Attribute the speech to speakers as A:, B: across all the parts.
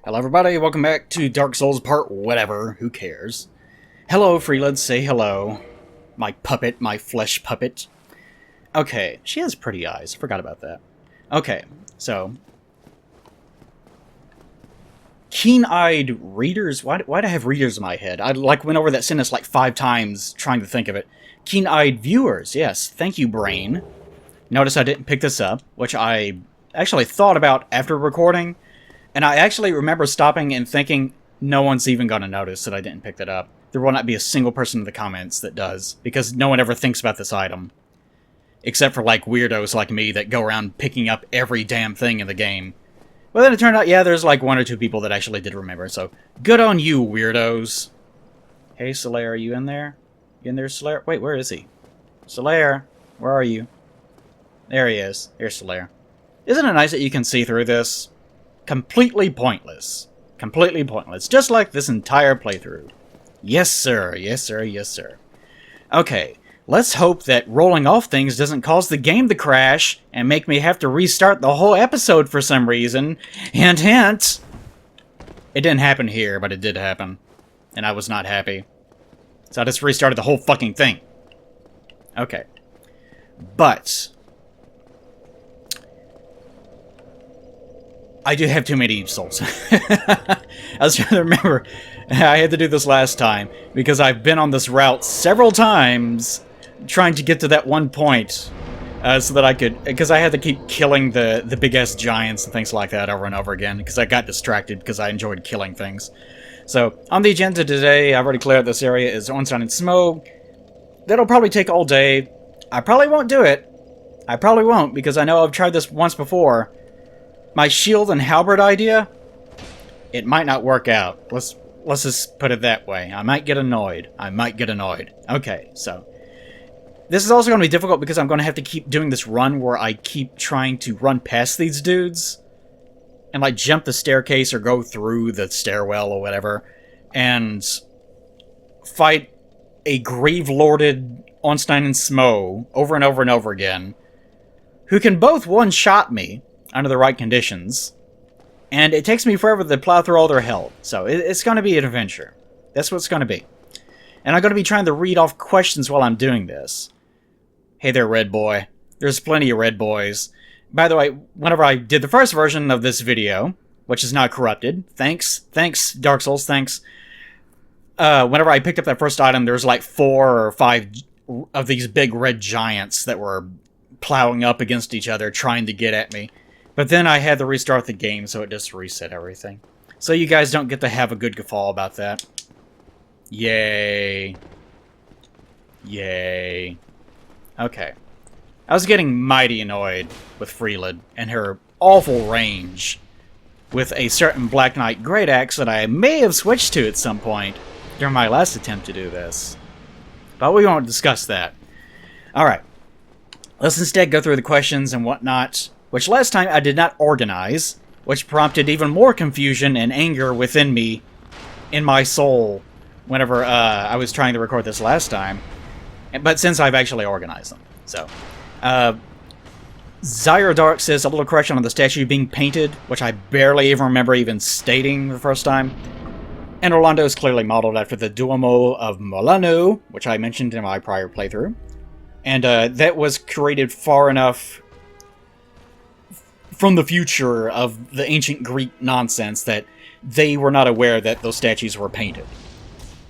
A: Hello everybody, welcome back to Dark Souls part whatever, who cares. Hello Freelance, say hello. My puppet, my flesh puppet. Okay, she has pretty eyes, I forgot about that. Okay, so... Keen-eyed readers? Why do I have readers in my head? I went over that sentence like 5 times trying to think of it. Keen-eyed viewers, yes, thank you brain. Notice I didn't pick this up, which I actually thought about after recording. And I actually remember stopping and thinking, no one's even going to notice that I didn't pick that up. There will not be a single person in the comments that does, because no one ever thinks about this item. Except for, like, weirdos like me that go around picking up every damn thing in the game. Well, then it turned out, yeah, there's like 1 or 2 people that actually did remember, so good on you, weirdos. Hey, Solaire, are you in there? You in there, Solaire? Wait, where is he? Solaire, where are you? There he is. Here's Solaire. Isn't it nice that you can see through this? Completely pointless. Completely pointless. Just like this entire playthrough. Yes, sir. Yes, sir. Yes, sir. Okay. Let's hope that rolling off things doesn't cause the game to crash and make me have to restart the whole episode for some reason. Hint, hint. It didn't happen here, but it did happen. And I was not happy. So I just restarted the whole fucking thing. Okay. But... I do have too many souls. I was trying to remember. I had to do this last time because I've been on this route several times trying to get to that one point so that I could... Because I had to keep killing the big-ass giants and things like that over and over again because I got distracted because I enjoyed killing things. So, on the agenda today, I've already cleared out this area, is Ornstein and Smoke. That'll probably take all day. I probably won't do it. I probably won't because I know I've tried this once before. My shield and halberd idea, it might not work out. Let's just put it that way. I might get annoyed. I might get annoyed. Okay, so. This is also going to be difficult because I'm going to have to keep doing this run where I keep trying to run past these dudes. And like jump the staircase or go through the stairwell or whatever. And fight a Gravelorded Ornstein and Smo over and over and over again. Who can both one-shot me under the right conditions, and it takes me forever to plow through all their health, so it's going to be an adventure. That's what it's going to be. And I'm going to be trying to read off questions while I'm doing this. Hey there, red boy. There's plenty of red boys. By the way, whenever I did the first version of this video, which is now corrupted, thanks, Dark Souls, thanks. Whenever I picked up that first item, there was like 4 or 5 of these big red giants that were plowing up against each other, trying to get at me. But then I had to restart the game, so it just reset everything. So you guys don't get to have a good guffaw about that. Yay. Yay. Okay. I was getting mighty annoyed with Freelid and her awful range with a certain Black Knight Great Axe that I may have switched to at some point during my last attempt to do this. But we won't discuss that. Alright. Let's instead go through the questions and whatnot, which last time I did not organize, which prompted even more confusion and anger within me, in my soul, whenever I was trying to record this last time. But since I've actually organized them. So, Zyrodark says a little correction on the statue being painted, which I barely even remember even stating the first time. And Orlando is clearly modeled after the Duomo of Milano, which I mentioned in my prior playthrough. And that was created far enough from the future of the ancient Greek nonsense that they were not aware that those statues were painted.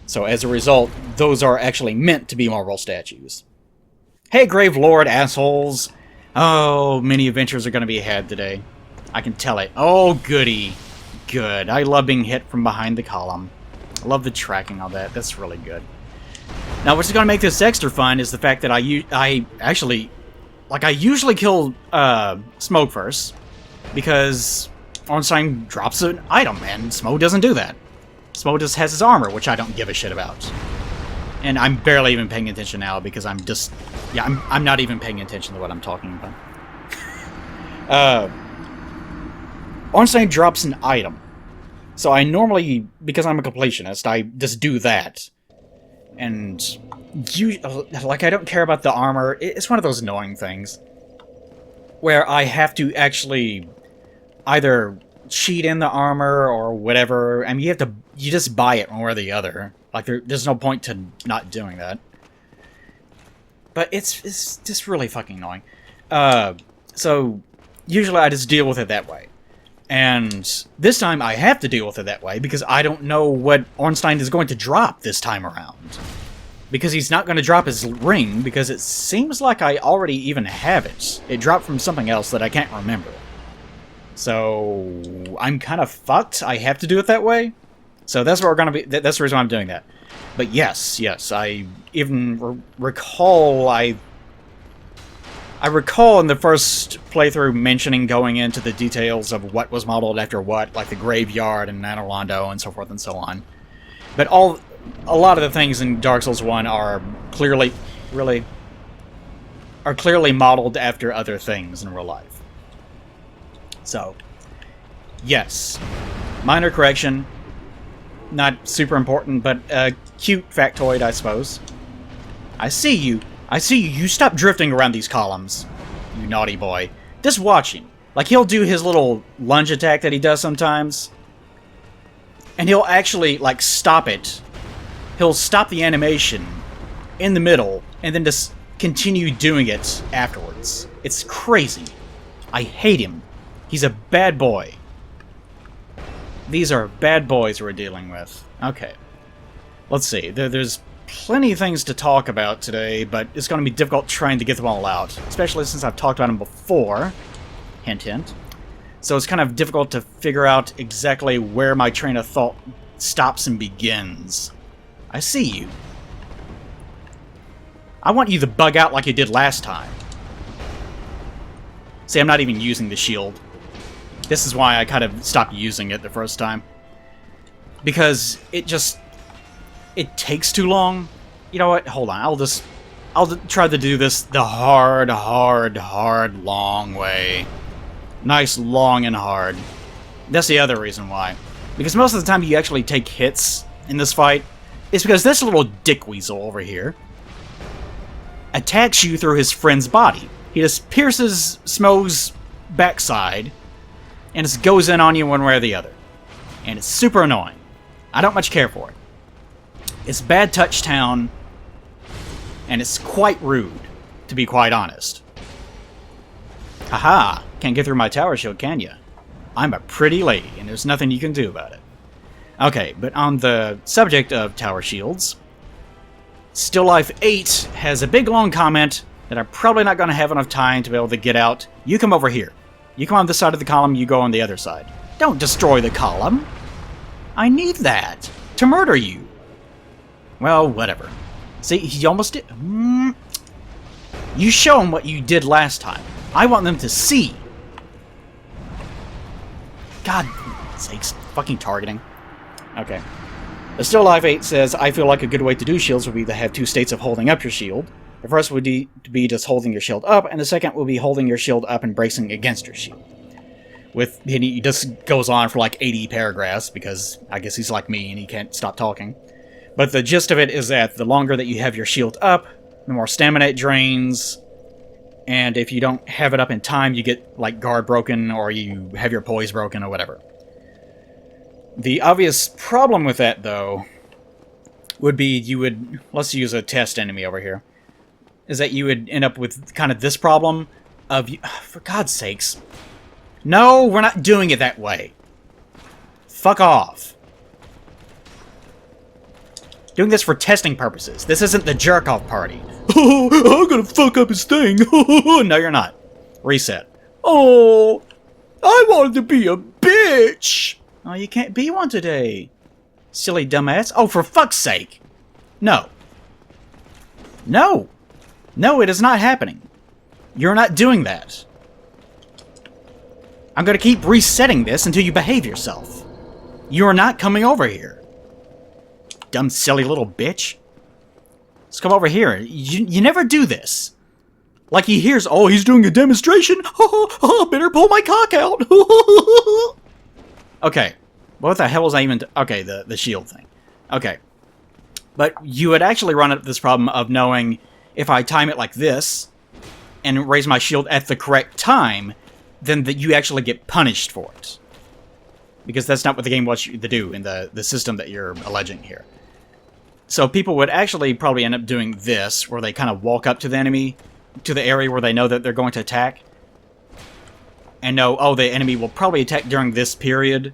A: So as a result, those are actually meant to be marble statues. Hey, Gravelord, assholes! Oh, many adventures are going to be had today. I can tell it. Oh, goody. Good. I love being hit from behind the column. I love the tracking on that. That's really good. Now, what's going to make this extra fun is the fact that I usually kill Smoke first, because Ornstein drops an item, and Smoke doesn't do that. Smoke just has his armor, which I don't give a shit about. And I'm barely even paying attention now, because I'm just... Yeah, I'm not even paying attention to what I'm talking about. Ornstein drops an item. So I normally, because I'm a completionist, I just do that. And I don't care about the armor. It's one of those annoying things where I have to actually either cheat in the armor or whatever. I mean, you just buy it one way or the other. Like, there's no point to not doing that. But it's just really fucking annoying. So, usually I just deal with it that way. And this time I have to deal with it that way because I don't know what Ornstein is going to drop this time around. Because he's not going to drop his ring, because it seems like I already even have it. It dropped from something else that I can't remember. So, I'm kind of fucked. I have to do it that way. So that's what we're going to be... That's the reason why I'm doing that. But yes, I even recall... I recall in the first playthrough mentioning going into the details of what was modeled after what, like the graveyard and Nanolondo and so forth and so on. But a lot of the things in Dark Souls 1 are clearly modeled after other things in real life. So, yes. Minor correction. Not super important, but a cute factoid, I suppose. I see you. You stop drifting around these columns, you naughty boy. Just watch him. Like, he'll do his little lunge attack that he does sometimes. And he'll actually, like, stop it. He'll stop the animation in the middle, and then just continue doing it afterwards. It's crazy. I hate him. He's a bad boy. These are bad boys we're dealing with. Okay. Let's see. There's plenty of things to talk about today, but it's going to be difficult trying to get them all out. Especially since I've talked about them before. Hint, hint. So it's kind of difficult to figure out exactly where my train of thought stops and begins. I see you. I want you to bug out like you did last time. See, I'm not even using the shield. This is why I kind of stopped using it the first time. Because it takes too long. You know what? Hold on. I'll try to do this the hard, long way. Nice, long, and hard. That's the other reason why. Because most of the time you actually take hits in this fight, it's because this little dickweasel over here attacks you through his friend's body. He just pierces Smo's backside and just goes in on you one way or the other. And it's super annoying. I don't much care for it. It's bad touch town, and it's quite rude, to be quite honest. Haha, can't get through my tower shield, can ya? I'm a pretty lady, and there's nothing you can do about it. Okay, but on the subject of tower shields, Still Life 8 has a big long comment that I'm probably not going to have enough time to be able to get out. You come over here. You come on this side of the column, you go on the other side. Don't destroy the column. I need that to murder you. Well, whatever. See, he almost did. You show them what you did last time. I want them to see. God sakes, fucking targeting. Okay. The Still Life 8 says, I feel like a good way to do shields would be to have two states of holding up your shield. The first would be just holding your shield up, and the second would be holding your shield up and bracing against your shield. And he just goes on for like 80 paragraphs, because I guess he's like me and he can't stop talking. But the gist of it is that the longer that you have your shield up, the more stamina it drains, and if you don't have it up in time, you get like guard broken, or you have your poise broken, or whatever. The obvious problem with that, though, would be let's use a test enemy over here, is that you would end up with kind of this problem of, for God's sakes, no, we're not doing it that way. Fuck off. Doing this for testing purposes. This isn't the jerk-off party. I'm gonna fuck up his thing. No, you're not. Reset. Oh, I wanted to be a bitch. Oh, you can't be one today. Silly dumbass. Oh, for fuck's sake. No. No. No, it is not happening. You're not doing that. I'm gonna keep resetting this until you behave yourself. You're not coming over here. Dumb, silly little bitch. Let's come over here. You never do this. Like he hears, oh, he's doing a demonstration. Better pull my cock out. Okay. What the hell was I even... Okay, the shield thing. Okay. But you would actually run into this problem of knowing if I time it like this and raise my shield at the correct time, then that you actually get punished for it. because that's not what the game wants you to do in the system that you're alleging here. So people would actually probably end up doing this, where they kind of walk up to the enemy, to the area where they know that they're going to attack, and know, oh, the enemy will probably attack during this period.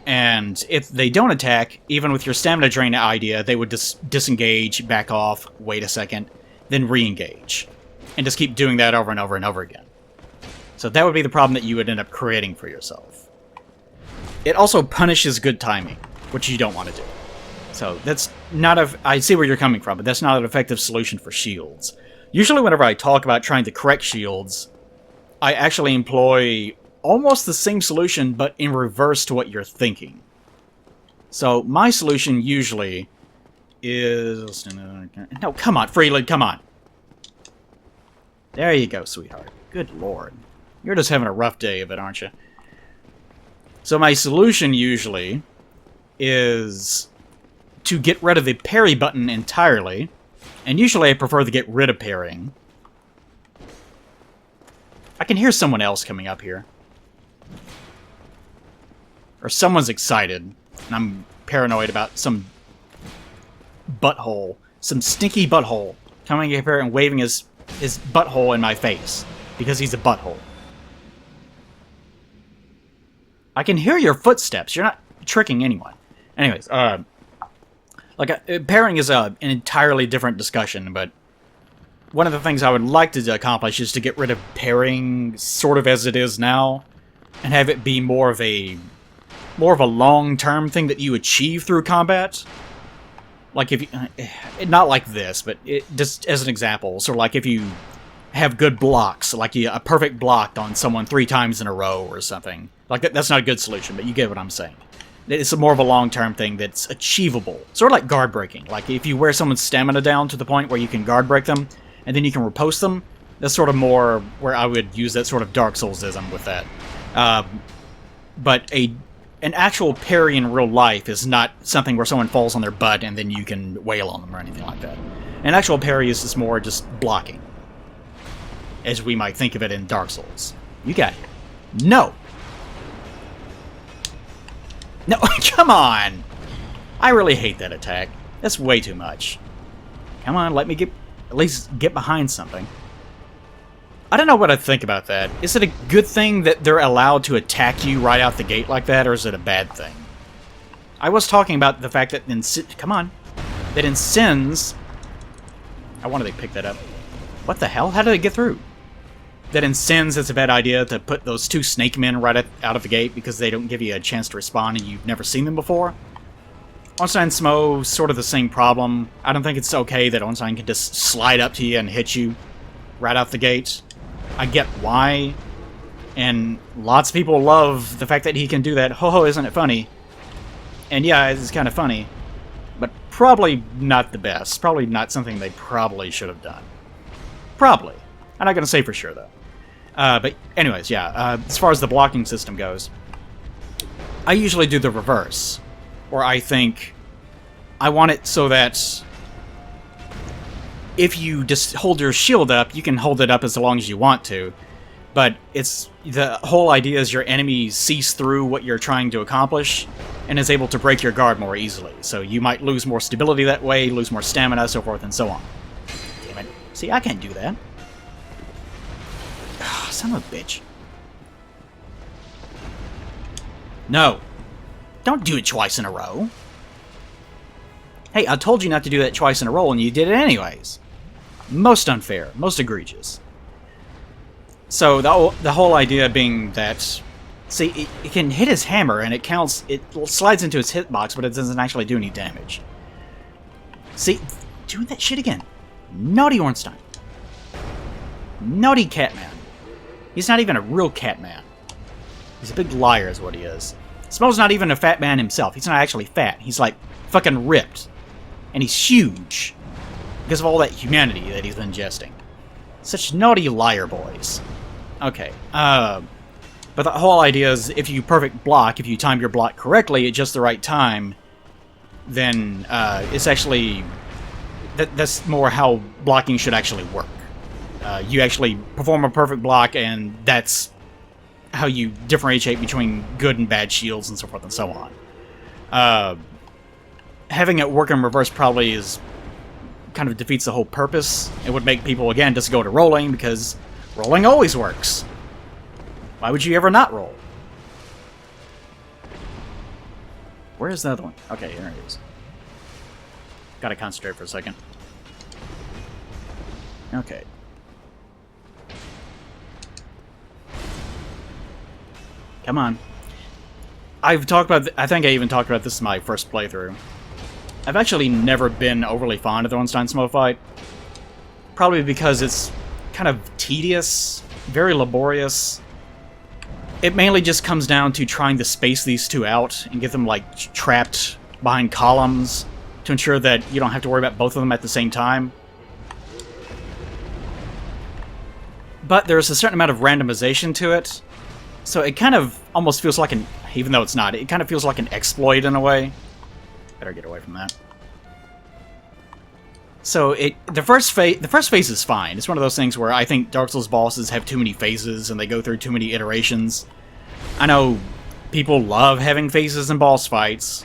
A: And if they don't attack, even with your stamina drain idea, they would disengage, back off, wait a second, then re-engage. And just keep doing that over and over and over again. So that would be the problem that you would end up creating for yourself. It also punishes good timing, which you don't want to do. So that's not a... I see where you're coming from, but that's not an effective solution for shields. Usually whenever I talk about trying to correct shields, I actually employ almost the same solution, but in reverse to what you're thinking. So my solution usually is... No, come on, Freeland, come on. There you go, sweetheart. Good lord. You're just having a rough day of it, aren't you? So my solution usually is to get rid of the parry button entirely, and usually I prefer to get rid of parrying. I can hear someone else coming up here. Or someone's excited, and I'm paranoid about some butthole, some stinky butthole, coming up here and waving his butthole in my face, because he's a butthole. I can hear your footsteps. You're not tricking anyone. Anyways, parrying is an entirely different discussion, but one of the things I would like to accomplish is to get rid of parrying sort of as it is now, and have it be more of a long-term thing that you achieve through combat. Like if you, not like this, but just as an example, so like if you have good blocks, like a perfect block on someone 3 times in a row or something. Like that's not a good solution, but you get what I'm saying. It's more of a long-term thing that's achievable. Sort of like guard breaking. Like if you wear someone's stamina down to the point where you can guard break them, and then you can riposte them, that's sort of more where I would use that sort of Dark Souls-ism with that. But an actual parry in real life is not something where someone falls on their butt and then you can wail on them or anything like that. An actual parry is just more just blocking, as we might think of it in Dark Souls. You got it. No! No, come on! I really hate that attack. That's way too much. Come on, let me at least get behind something. I don't know what I think about that. Is it a good thing that they're allowed to attack you right out the gate like that, or is it a bad thing? I was talking about the fact that in... Come on. That in Sins... I wanted to pick that up. What the hell? How did it get through? That in Sins it's a bad idea to put those 2 snake men right out of the gate because they don't give you a chance to respond and you've never seen them before. Ornstein Smo, sort of the same problem. I don't think it's okay that Ornstein can just slide up to you and hit you right out the gate. I get why, and lots of people love the fact that he can do that. Ho ho, isn't it funny? And yeah, it's kind of funny, but probably not the best. Probably not something they probably should have done. Probably. I'm not going to say for sure, though. But anyways, yeah, as far as the blocking system goes, I usually do the reverse, where I think I want it so that if you just hold your shield up, you can hold it up as long as you want to, but it's the whole idea is your enemy sees through what you're trying to accomplish and is able to break your guard more easily. So you might lose more stability that way, lose more stamina, so forth and so on. Damn it. See, I can't do that. Son of a bitch. No. Don't do it twice in a row. Hey, I told you not to do that twice in a row, and you did it anyways. Most unfair. Most egregious. So, the whole idea being that... See, it can hit his hammer, and it counts... It slides into his hitbox, but it doesn't actually do any damage. See, doing that shit again. Naughty Ornstein. Naughty Catman. He's not even a real Catman. He's a big liar is what he is. Smo's not even a fat man himself. He's not actually fat. He's like fucking ripped. And he's huge. Because of all that humanity that he's been ingesting. Such naughty liar boys. Okay. But the whole idea is if you perfect block, if you time your block correctly at just the right time, then it's actually... That's more how blocking should actually work. You actually perform a perfect block, and that's how you differentiate between good and bad shields and so forth and so on. Having it work in reverse probably is kind of defeats the whole purpose. It would make people, again, just go to rolling, because rolling always works. Why would you ever not roll? Where is the other one? Okay, here it is. Gotta concentrate for a second. Okay. Come on. I've talked about... I think I even talked about this in my first playthrough. I've actually never been overly fond of the Ornstein Smoke Fight. Probably because it's kind of tedious, very laborious. It mainly just comes down to trying to space these two out and get them, like, trapped behind columns to ensure that you don't have to worry about both of them at the same time. But there's a certain amount of randomization to it, so it kind of almost feels like an... Even though it's not, it kind of feels like an exploit in a way. Better get away from that. So the first phase is fine. It's one of those things where I think Dark Souls bosses have too many phases and they go through too many iterations. I know people love having phases in boss fights.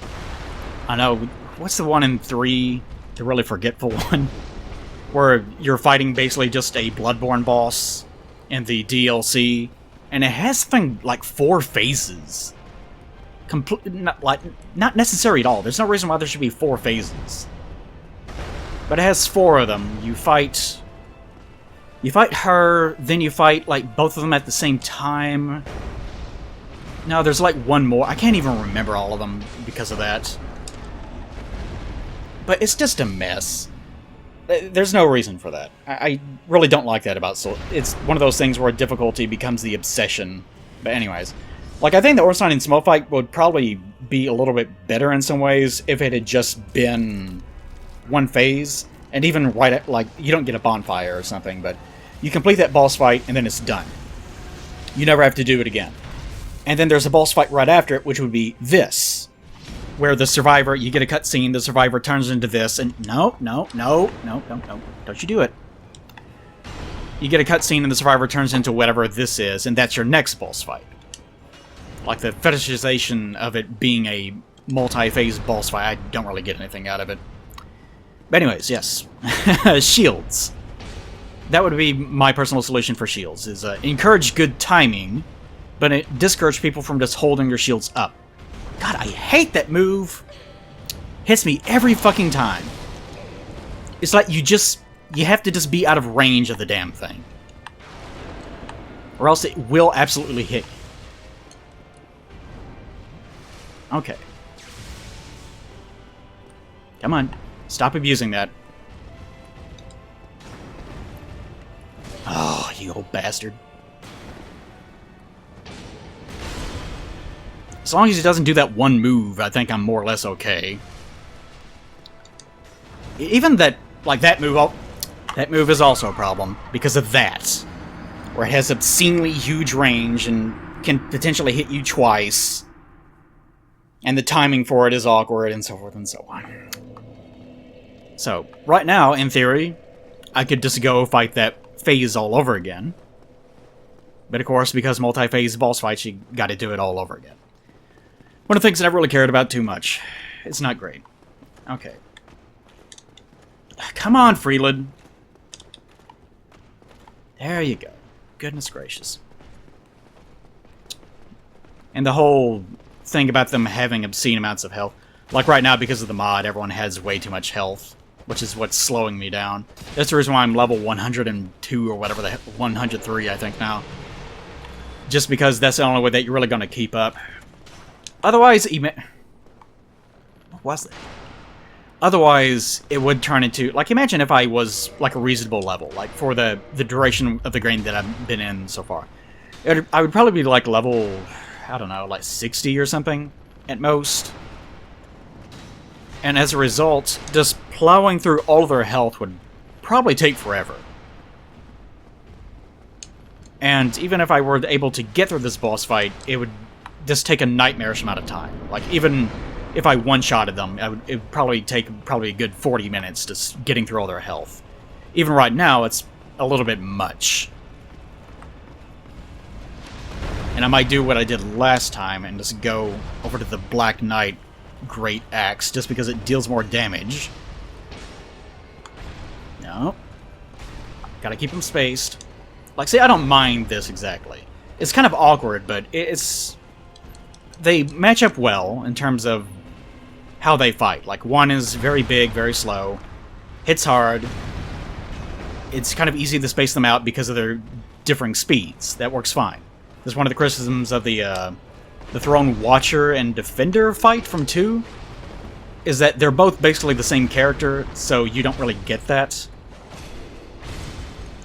A: I know, what's the one in 3, the really forgetful one, where you're fighting basically just a Bloodborne boss in the DLC, and it has something like 4 phases. Not necessary at all. There's no reason why there should be 4 phases. But it has 4 of them. You fight her, then you fight, like, both of them at the same time. No, there's, like, one more. I can't even remember all of them because of that. But it's just a mess. There's no reason for that. I really don't like that about Souls. It's one of those things where difficulty becomes the obsession. But anyways... Like, I think the Ornstein and Smoke Fight would probably be a little bit better in some ways if it had just been one phase. And even right at, like, you don't get a bonfire or something, but you complete that boss fight and then it's done. You never have to do it again. And then there's a boss fight right after it, which would be this. Where the survivor, you get a cutscene, the survivor turns into this, and no, don't you do it. You get a cutscene and the survivor turns into whatever this is, and that's your next boss fight. Like, the fetishization of it being a multi-phase boss fight, I don't really get anything out of it. But anyways, yes. Shields. That would be my personal solution for shields, is encourage good timing, but it discourage people from just holding their shields up. God, I hate that move. Hits me every fucking time. It's like you have to just be out of range of the damn thing. Or else it will absolutely hit you. Okay. Come on. Stop abusing that. Oh, you old bastard. As long as he doesn't do that one move, I think I'm more or less okay. Even that, like that move is also a problem because of that. Where it has obscenely huge range and can potentially hit you twice. And the timing for it is awkward, and so forth and so on. So, right now, in theory, I could just go fight that phase all over again. But of course, because multi-phase boss fights, you gotta do it all over again. One of the things I never really cared about too much. It's not great. Okay. Come on, Freeland. There you go. Goodness gracious. And the whole thing about them having obscene amounts of health. Like right now, because of the mod, everyone has way too much health, which is what's slowing me down. That's the reason why I'm level 102 or whatever, 103 I think now. Just because that's the only way that you're really going to keep up. Otherwise, what was it? Otherwise, it would turn into... Like, imagine if I was, like, a reasonable level. Like, for the duration of the game that I've been in so far. I would probably be, like, level... I don't know, like 60 or something, at most. And as a result, just plowing through all of their health would probably take forever. And even if I were able to get through this boss fight, it would just take a nightmarish amount of time. Like, even if I one-shotted them, it would probably take a good 40 minutes just getting through all their health. Even right now, it's a little bit much. And I might do what I did last time and just go over to the Black Knight Great Axe, just because it deals more damage. No. Gotta keep them spaced. Like, see, I don't mind this exactly. It's kind of awkward, but it's... They match up well in terms of how they fight. Like, one is very big, very slow, hits hard. It's kind of easy to space them out because of their differing speeds. That works fine. That's one of the criticisms of the Throne Watcher and Defender fight from 2, is that they're both basically the same character, so you don't really get that.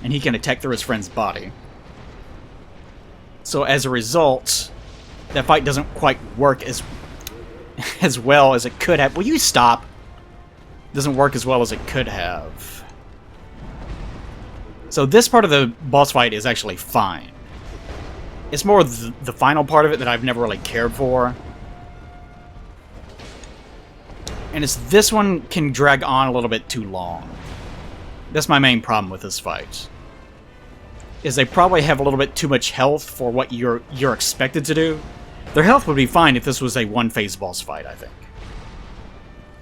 A: And he can attack through his friend's body. So as a result, that fight doesn't quite work as well as it could have. Will you stop? Doesn't work as well as it could have. So this part of the boss fight is actually fine. It's more the final part of it that I've never really cared for. And it's this one can drag on a little bit too long. That's my main problem with this fight. Is they probably have a little bit too much health for what you're expected to do. Their health would be fine if this was a one-phase boss fight, I think.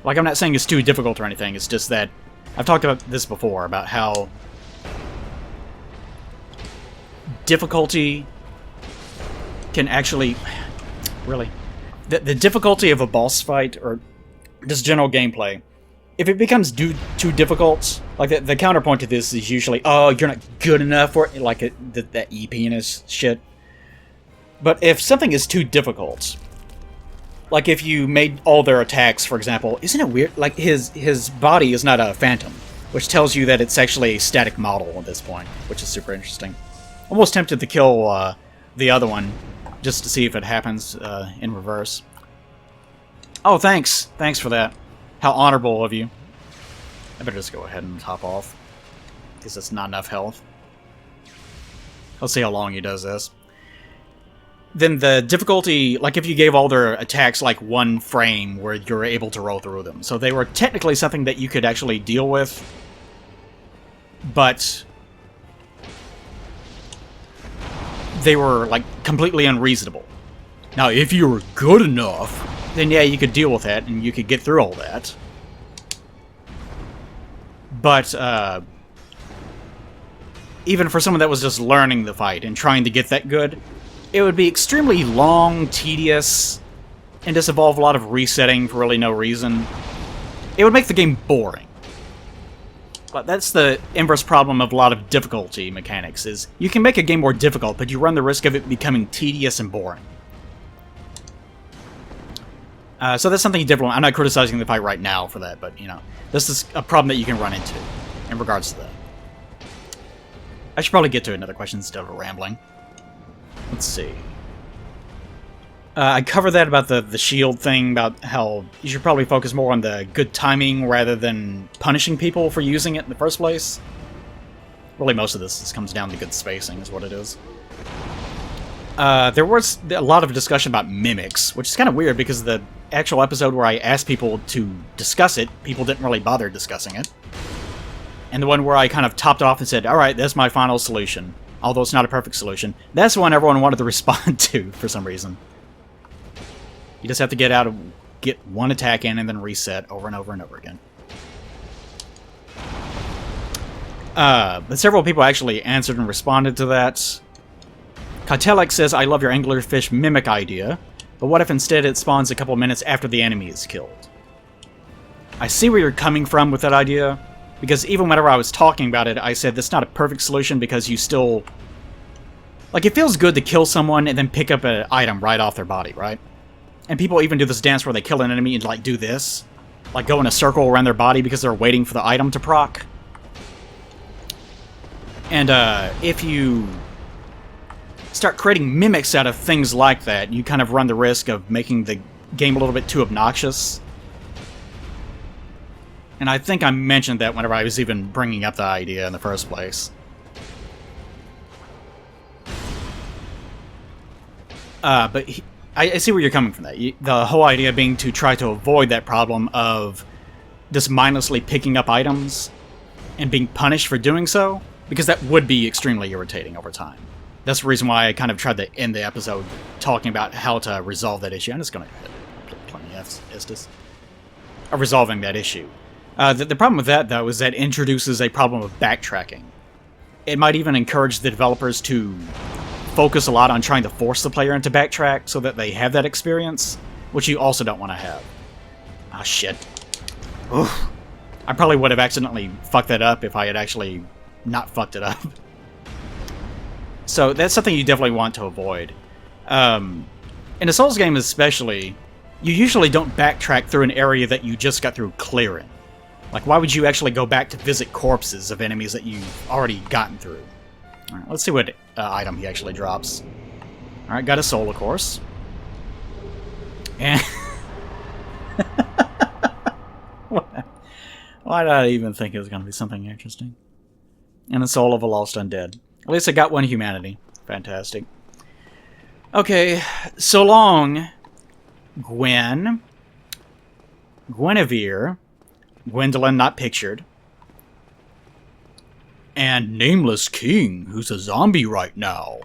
A: Like, I'm not saying it's too difficult or anything, it's just that I've talked about this before, about how difficulty can actually... Really? The difficulty of a boss fight, or just general gameplay, if it becomes too difficult, like the counterpoint to this is usually, oh, you're not good enough for it, like that EP-ness shit. But if something is too difficult, like if you made all their attacks, for example, isn't it weird? Like his body is not a phantom, which tells you that it's actually a static model at this point, which is super interesting. Almost tempted to kill the other one, just to see if it happens in reverse. Oh, thanks. Thanks for that. How honorable of you. I better just go ahead and hop off, because it's not enough health. Let's see how long he does this. Then the difficulty, like if you gave all their attacks like one frame where you're able to roll through them. So they were technically something that you could actually deal with, but they were like completely unreasonable. Now, if you were good enough, then yeah, you could deal with that and you could get through all that. But even for someone that was just learning the fight and trying to get that good, it would be extremely long, tedious, and just involve a lot of resetting for really no reason. It would make the game boring. But that's the inverse problem of a lot of difficulty mechanics, is you can make a game more difficult, but you run the risk of it becoming tedious and boring. So that's something different. I'm not criticizing the fight right now for that, but, you know, this is a problem that you can run into in regards to that. I should probably get to another question instead of rambling. Let's see. I covered that about the shield thing, about how you should probably focus more on the good timing rather than punishing people for using it in the first place. Really, most of this comes down to good spacing, is what it is. There was a lot of discussion about mimics, which is kind of weird because the actual episode where I asked people to discuss it, people didn't really bother discussing it. And the one where I kind of topped off and said, alright, that's my final solution, although it's not a perfect solution, that's the one everyone wanted to respond to for some reason. You just have to get one attack in and then reset over and over and over again. But several people actually answered and responded to that. Katelek says, I love your anglerfish mimic idea, but what if instead it spawns a couple minutes after the enemy is killed? I see where you're coming from with that idea, because even whenever I was talking about it, I said that's not a perfect solution because you still... Like, it feels good to kill someone and then pick up an item right off their body, right? And people even do this dance where they kill an enemy and, like, do this. Like, go in a circle around their body because they're waiting for the item to proc. And, if you start creating mimics out of things like that, you kind of run the risk of making the game a little bit too obnoxious. And I think I mentioned that whenever I was even bringing up the idea in the first place. But I see where you're coming from that. The whole idea being to try to avoid that problem of just mindlessly picking up items and being punished for doing so, because that would be extremely irritating over time. That's the reason why I kind of tried to end the episode talking about how to resolve that issue. I'm just going to put plenty of Estes of resolving that issue. The problem with that, though, is that it introduces a problem of backtracking. It might even encourage the developers to focus a lot on trying to force the player into backtrack so that they have that experience, which you also don't want to have. Ah, shit. Oof. I probably would have accidentally fucked that up if I had actually not fucked it up. So that's something you definitely want to avoid. In a Souls game especially, you usually don't backtrack through an area that you just got through clearing. Like, why would you actually go back to visit corpses of enemies that you've already gotten through? Alright, let's see what item he actually drops. Alright, got a soul, of course. And... Why did I even think it was going to be something interesting? And a soul of a lost undead. At least I got one humanity. Fantastic. Okay, so long, Gwen. Guinevere. Gwendolyn, not pictured. And Nameless King, who's a zombie right now.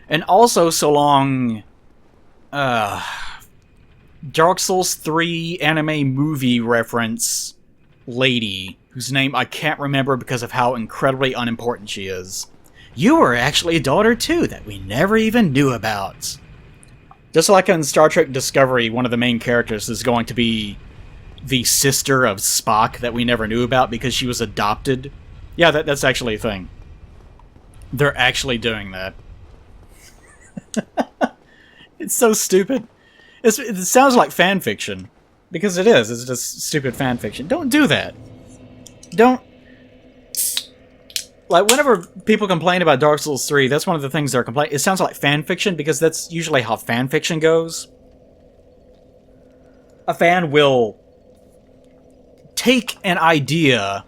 A: And also, so long... Dark Souls 3 anime movie reference lady, whose name I can't remember because of how incredibly unimportant she is. You were actually a daughter too that we never even knew about. Just like in Star Trek Discovery, one of the main characters is going to be the sister of Spock that we never knew about because she was adopted. Yeah, that's actually a thing. They're actually doing that. It's so stupid. It sounds like fan fiction. Because it is. It's just stupid fan fiction. Don't do that. Don't... Like, whenever people complain about Dark Souls 3, that's one of the things they're complaining. It sounds like fan fiction because that's usually how fan fiction goes. A fan will take an idea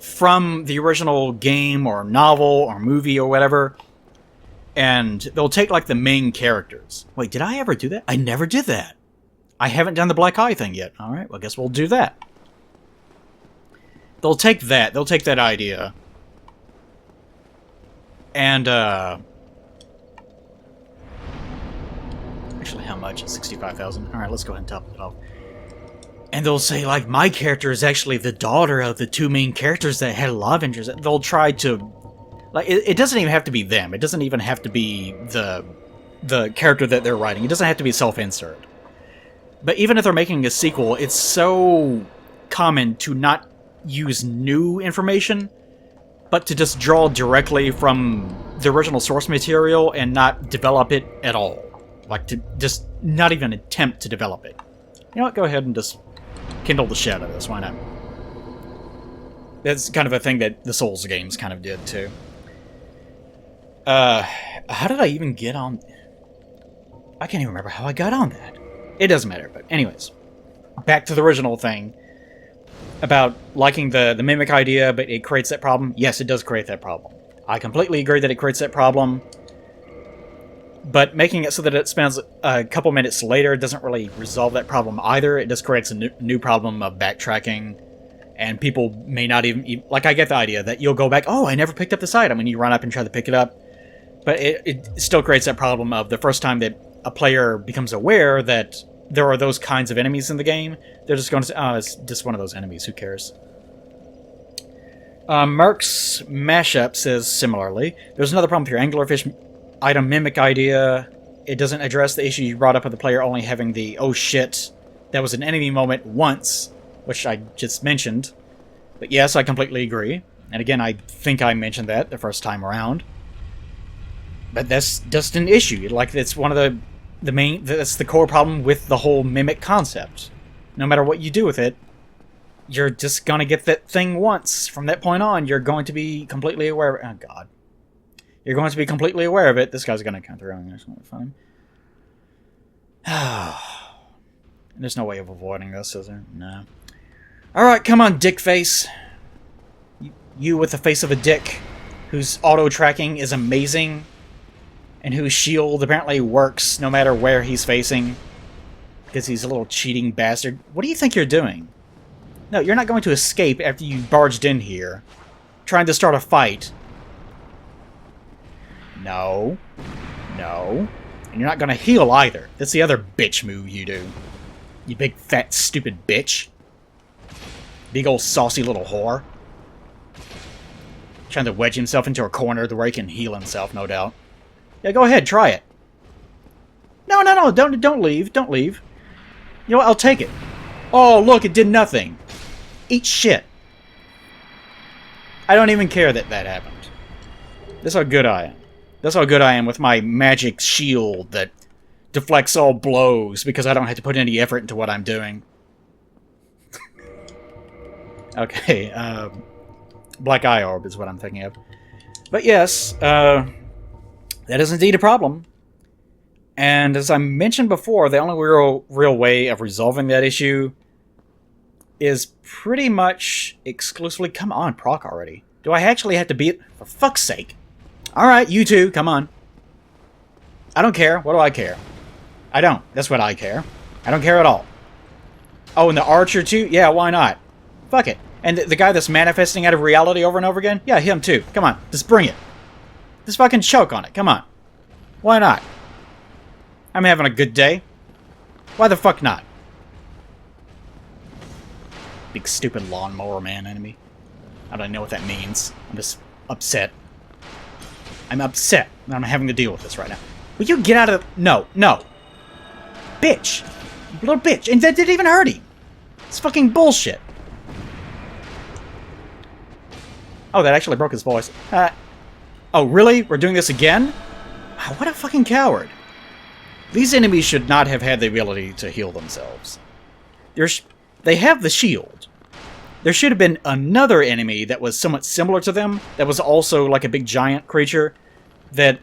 A: from the original game or novel or movie or whatever, and they'll take, like, the main characters. Wait, did I ever do that? I never did that. I haven't done the Black Eye thing yet. Alright, well, I guess we'll do that. They'll take that idea, and, actually, how much? 65,000. Alright, let's go ahead and top it off. And they'll say, like, my character is actually the daughter of the two main characters that had love interests. They'll try to... Like, it doesn't even have to be them. It doesn't even have to be the character that they're writing. It doesn't have to be self-insert. But even if they're making a sequel, it's so common to not use new information, but to just draw directly from the original source material and not develop it at all. Like, to just not even attempt to develop it. You know what? Go ahead and just kindle the shit out of this. Why not? That's kind of a thing that the Souls games kind of did, too. How did I even get on... I can't even remember how I got on that. It doesn't matter, but anyways. Back to the original thing. About liking the mimic idea, but it creates that problem. Yes, it does create that problem. I completely agree that it creates that problem. But making it so that it spans a couple minutes later doesn't really resolve that problem either. It just creates a new problem of backtracking. And people may not even... Like, I get the idea that you'll go back, oh, I never picked up this item, and you run up and try to pick it up. But it still creates that problem of the first time that a player becomes aware that there are those kinds of enemies in the game, they're just going to say, oh, it's just one of those enemies, who cares? Merc's Mashup says similarly, there's another problem with your anglerfish item mimic idea. It doesn't address the issue you brought up of the player only having the, oh shit, that was an enemy moment once, which I just mentioned. But yes, I completely agree. And again, I think I mentioned that the first time around. But that's just an issue. Like, it's one of the main... That's the core problem with the whole mimic concept. No matter what you do with it, you're just gonna get that thing once. From that point on, you're going to be completely aware of it. Oh, God. You're going to be completely aware of it. This guy's gonna come through, and there's something fun. There's no way of avoiding this, is there? No. Alright, come on, dick face. You with the face of a dick, whose auto-tracking is amazing, and whose shield apparently works no matter where he's facing, because he's a little cheating bastard. What do you think you're doing? No, you're not going to escape after you barged in here, trying to start a fight. No. No. And you're not gonna heal either. That's the other bitch move you do. You big, fat, stupid bitch. Big old saucy little whore. Trying to wedge himself into a corner where he can heal himself, no doubt. Yeah, go ahead, try it. No, no, no, don't leave, don't leave. You know what, I'll take it. Oh, look, it did nothing. Eat shit. I don't even care that that happened. That's how good I am. That's how good I am with my magic shield that deflects all blows because I don't have to put any effort into what I'm doing. Okay, Black Eye Orb is what I'm thinking of. But yes, that is indeed a problem. And as I mentioned before, the only real way of resolving that issue is pretty much exclusively... Come on, proc already. Do I actually have to beat it? For fuck's sake. Alright, you two, come on. I don't care. What do I care? I don't. That's what I care. I don't care at all. Oh, and the archer too? Yeah, why not? Fuck it. And the guy that's manifesting out of reality over and over again? Yeah, him too. Come on, just bring it. Just fucking choke on it. Come on. Why not? I'm having a good day. Why the fuck not? Big stupid lawnmower man enemy. I don't know what that means. I'm just upset. I'm upset that I'm having to deal with this right now. Will you get out of... No, no. Bitch. You little bitch. And that didn't even hurt him. It's fucking bullshit. Oh, that actually broke his voice. Oh, really? We're doing this again? Wow, what a fucking coward. These enemies should not have had the ability to heal themselves. They have the shield. There should have been another enemy that was somewhat similar to them, that was also like a big giant creature, that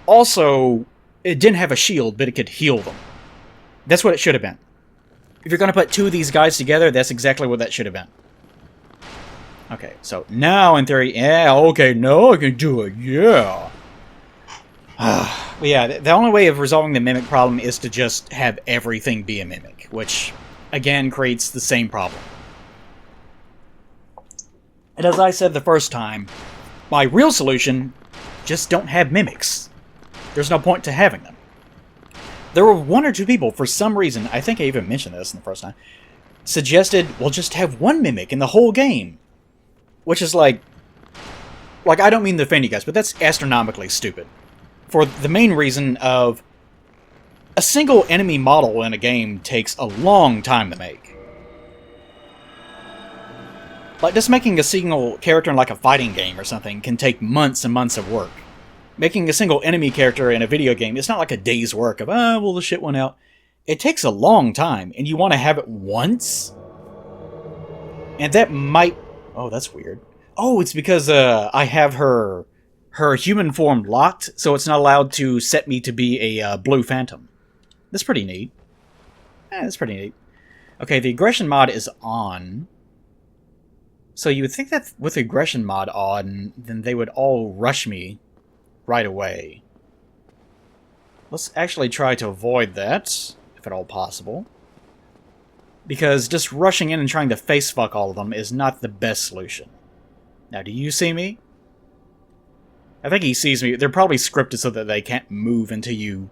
A: also, it didn't have a shield, but it could heal them. That's what it should have been. If you're going to put two of these guys together, that's exactly what that should have been. Okay, so now in theory, yeah, okay, now I can do it, yeah. But yeah, the only way of resolving the mimic problem is to just have everything be a mimic, which, again, creates the same problem. And as I said the first time, my real solution, just don't have mimics. There's no point to having them. There were one or two people, for some reason, I think I even mentioned this in the first time, suggested, well, just have one mimic in the whole game. Which is like, I don't mean to offend you guys, but that's astronomically stupid. For the main reason of, a single enemy model in a game takes a long time to make. Like, just making a single character in like a fighting game or something can take months and months of work. Making a single enemy character in a video game, it's not like a day's work of, well, the shit went out. It takes a long time, and you want to have it once? And that might... Oh, that's weird. Oh, it's because I have her human form locked, so it's not allowed to set me to be a blue phantom. That's pretty neat. That's pretty neat. Okay, the aggression mod is on. So you would think that with the aggression mod on, then they would all rush me right away. Let's actually try to avoid that, if at all possible. Because just rushing in and trying to face fuck all of them is not the best solution. Now, do you see me? I think he sees me. They're probably scripted so that they can't move until you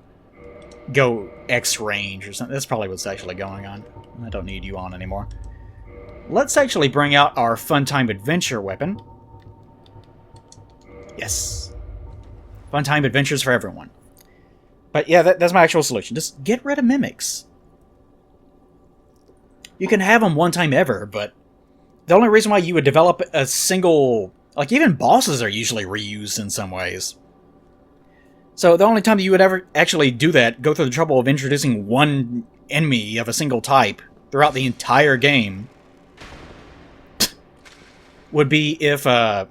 A: go X range or something. That's probably what's actually going on. I don't need you on anymore. Let's actually bring out our Funtime Adventure weapon. Yes. Funtime Adventures for everyone. But yeah, that's my actual solution. Just get rid of mimics. You can have them one time ever, but the only reason why you would develop a single... Like, even bosses are usually reused in some ways. So the only time that you would ever actually do that, go through the trouble of introducing one enemy of a single type throughout the entire game, would be if, and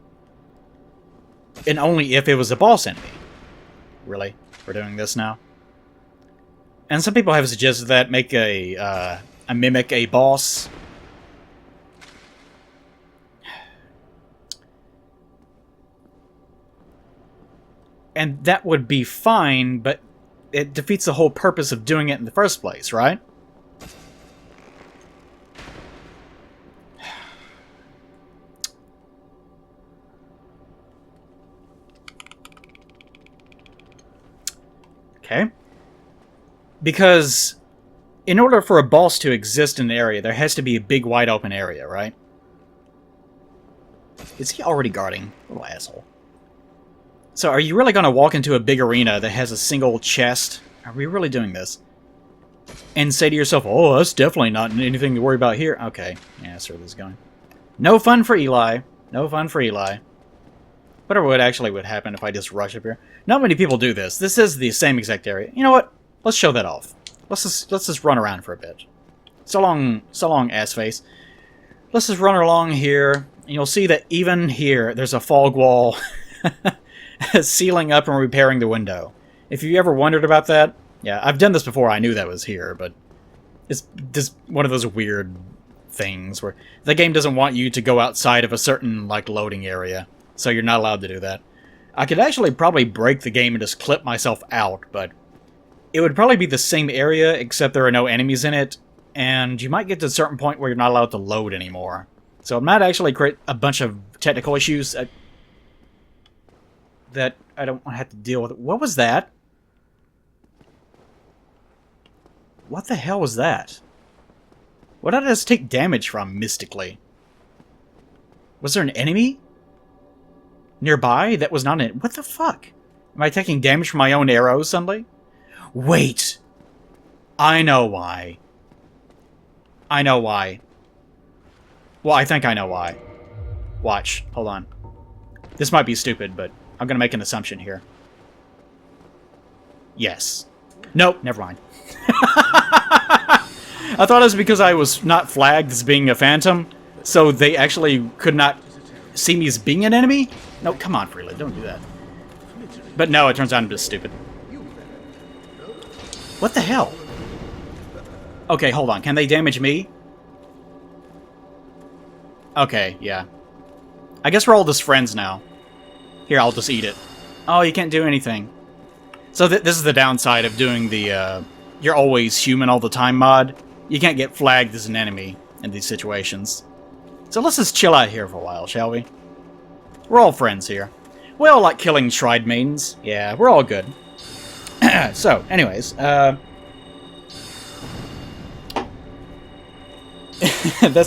A: only if it was a boss enemy. Really? We're doing this now? And some people have suggested that make a mimic a boss. And that would be fine, but it defeats the whole purpose of doing it in the first place, right? Okay? Because in order for a boss to exist in an area, there has to be a big wide open area, right? Is he already guarding? Little asshole. So are you really going to walk into a big arena that has a single chest? Are we really doing this? And say to yourself, oh, that's definitely not anything to worry about here. Okay, yeah, that's where this is going. No fun for Eli. No fun for Eli. Whatever would happen if I just rush up here. Not many people do this. This is the same exact area. You know what? Let's show that off. Let's just run around for a bit. So long, ass face. Let's just run along here. And you'll see that even here, there's a fog wall sealing up and repairing the window. If you ever wondered about that, yeah, I've done this before. I knew that was here, but it's just one of those weird things where the game doesn't want you to go outside of a certain, like, loading area, so you're not allowed to do that. I could actually probably break the game and just clip myself out, but it would probably be the same area, except there are no enemies in it, and you might get to a certain point where you're not allowed to load anymore. So it might actually create a bunch of technical issues that I don't want to have to deal with. What was that? What the hell was that? What did I just take damage from, mystically? Was there an enemy nearby that was not an... What the fuck? Am I taking damage from my own arrows suddenly? Wait! I know why. I know why. Well, I think I know why. Watch. Hold on. This might be stupid, but I'm gonna make an assumption here. Yes. Nope, never mind. I thought it was because I was not flagged as being a phantom, so they actually could not see me as being an enemy? No, come on, Freeland, don't do that. But no, it turns out I'm just stupid. What the hell? Okay, hold on. Can they damage me? Okay, yeah. I guess we're all just friends now. Here, I'll just eat it. Oh, you can't do anything. So this is the downside of doing the, you're always human all the time mod. You can't get flagged as an enemy in these situations. So let's just chill out here for a while, shall we? We're all friends here. We all like killing Shride maidens. Yeah, we're all good. So, anyways, that's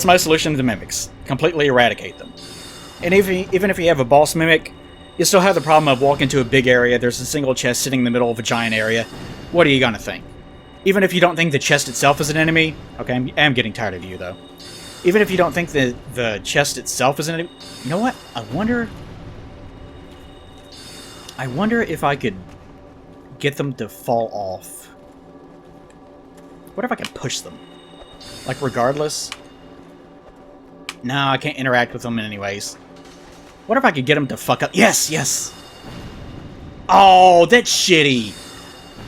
A: my solution to the mimics. Completely eradicate them. And even if you have a boss mimic, you still have the problem of walking to a big area, there's a single chest sitting in the middle of a giant area. What are you gonna think? Even if you don't think the chest itself is an enemy... Okay, I'm getting tired of you, though. Even if you don't think the chest itself is an enemy... You know what? I wonder if I could get them to fall off. What if I could push them? Like, regardless? No, I can't interact with them anyways. What if I could get them to fuck up? Yes, yes! Oh, that's shitty!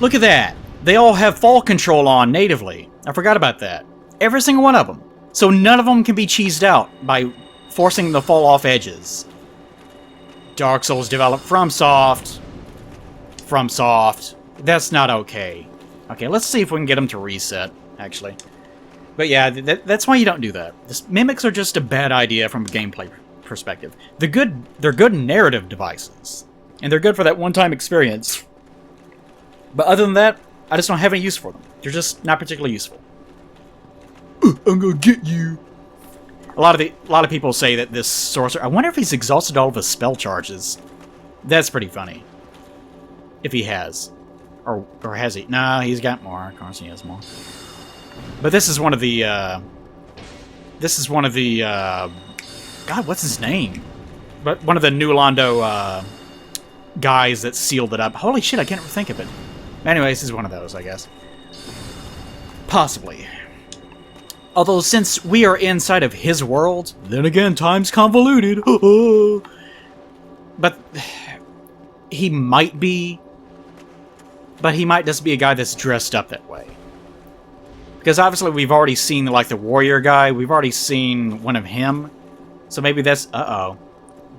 A: Look at that! They all have fall control on natively. I forgot about that. Every single one of them. So none of them can be cheesed out by forcing the fall off edges. Dark Souls developed from Soft. From Soft. That's not okay. Okay, let's see if we can get them to reset, actually. But yeah, that's why you don't do that. Mimics are just a bad idea from a gameplay perspective. They're good narrative devices. And they're good for that one-time experience. But other than that, I just don't have any use for them. They're just not particularly useful. I'm gonna get you. A lot of people say that this sorcerer... I wonder if he's exhausted all of his spell charges. That's pretty funny. If he has. Or has he? Nah, he's got more. Of course he has more. But this is one of the... God, what's his name? But one of the New Londo guys that sealed it up. Holy shit, I can't think of it. Anyways, he's one of those, I guess. Possibly. Although, since we are inside of his world, then again, time's convoluted. But he might be... But he might just be a guy that's dressed up that way. Because obviously we've already seen, like, the warrior guy. We've already seen one of him. So maybe that's... Uh-oh.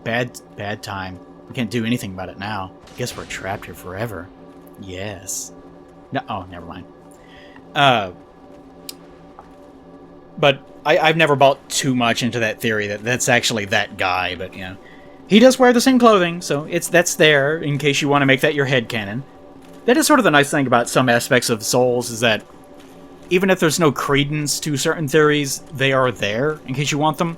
A: Bad time. We can't do anything about it now. Guess we're trapped here forever. Yes. No, oh, never mind. But I've never bought too much into that theory that that's actually that guy, but, you know. He does wear the same clothing, so that's there, in case you want to make that your headcanon. That is sort of the nice thing about some aspects of Souls, is that even if there's no credence to certain theories, they are there in case you want them.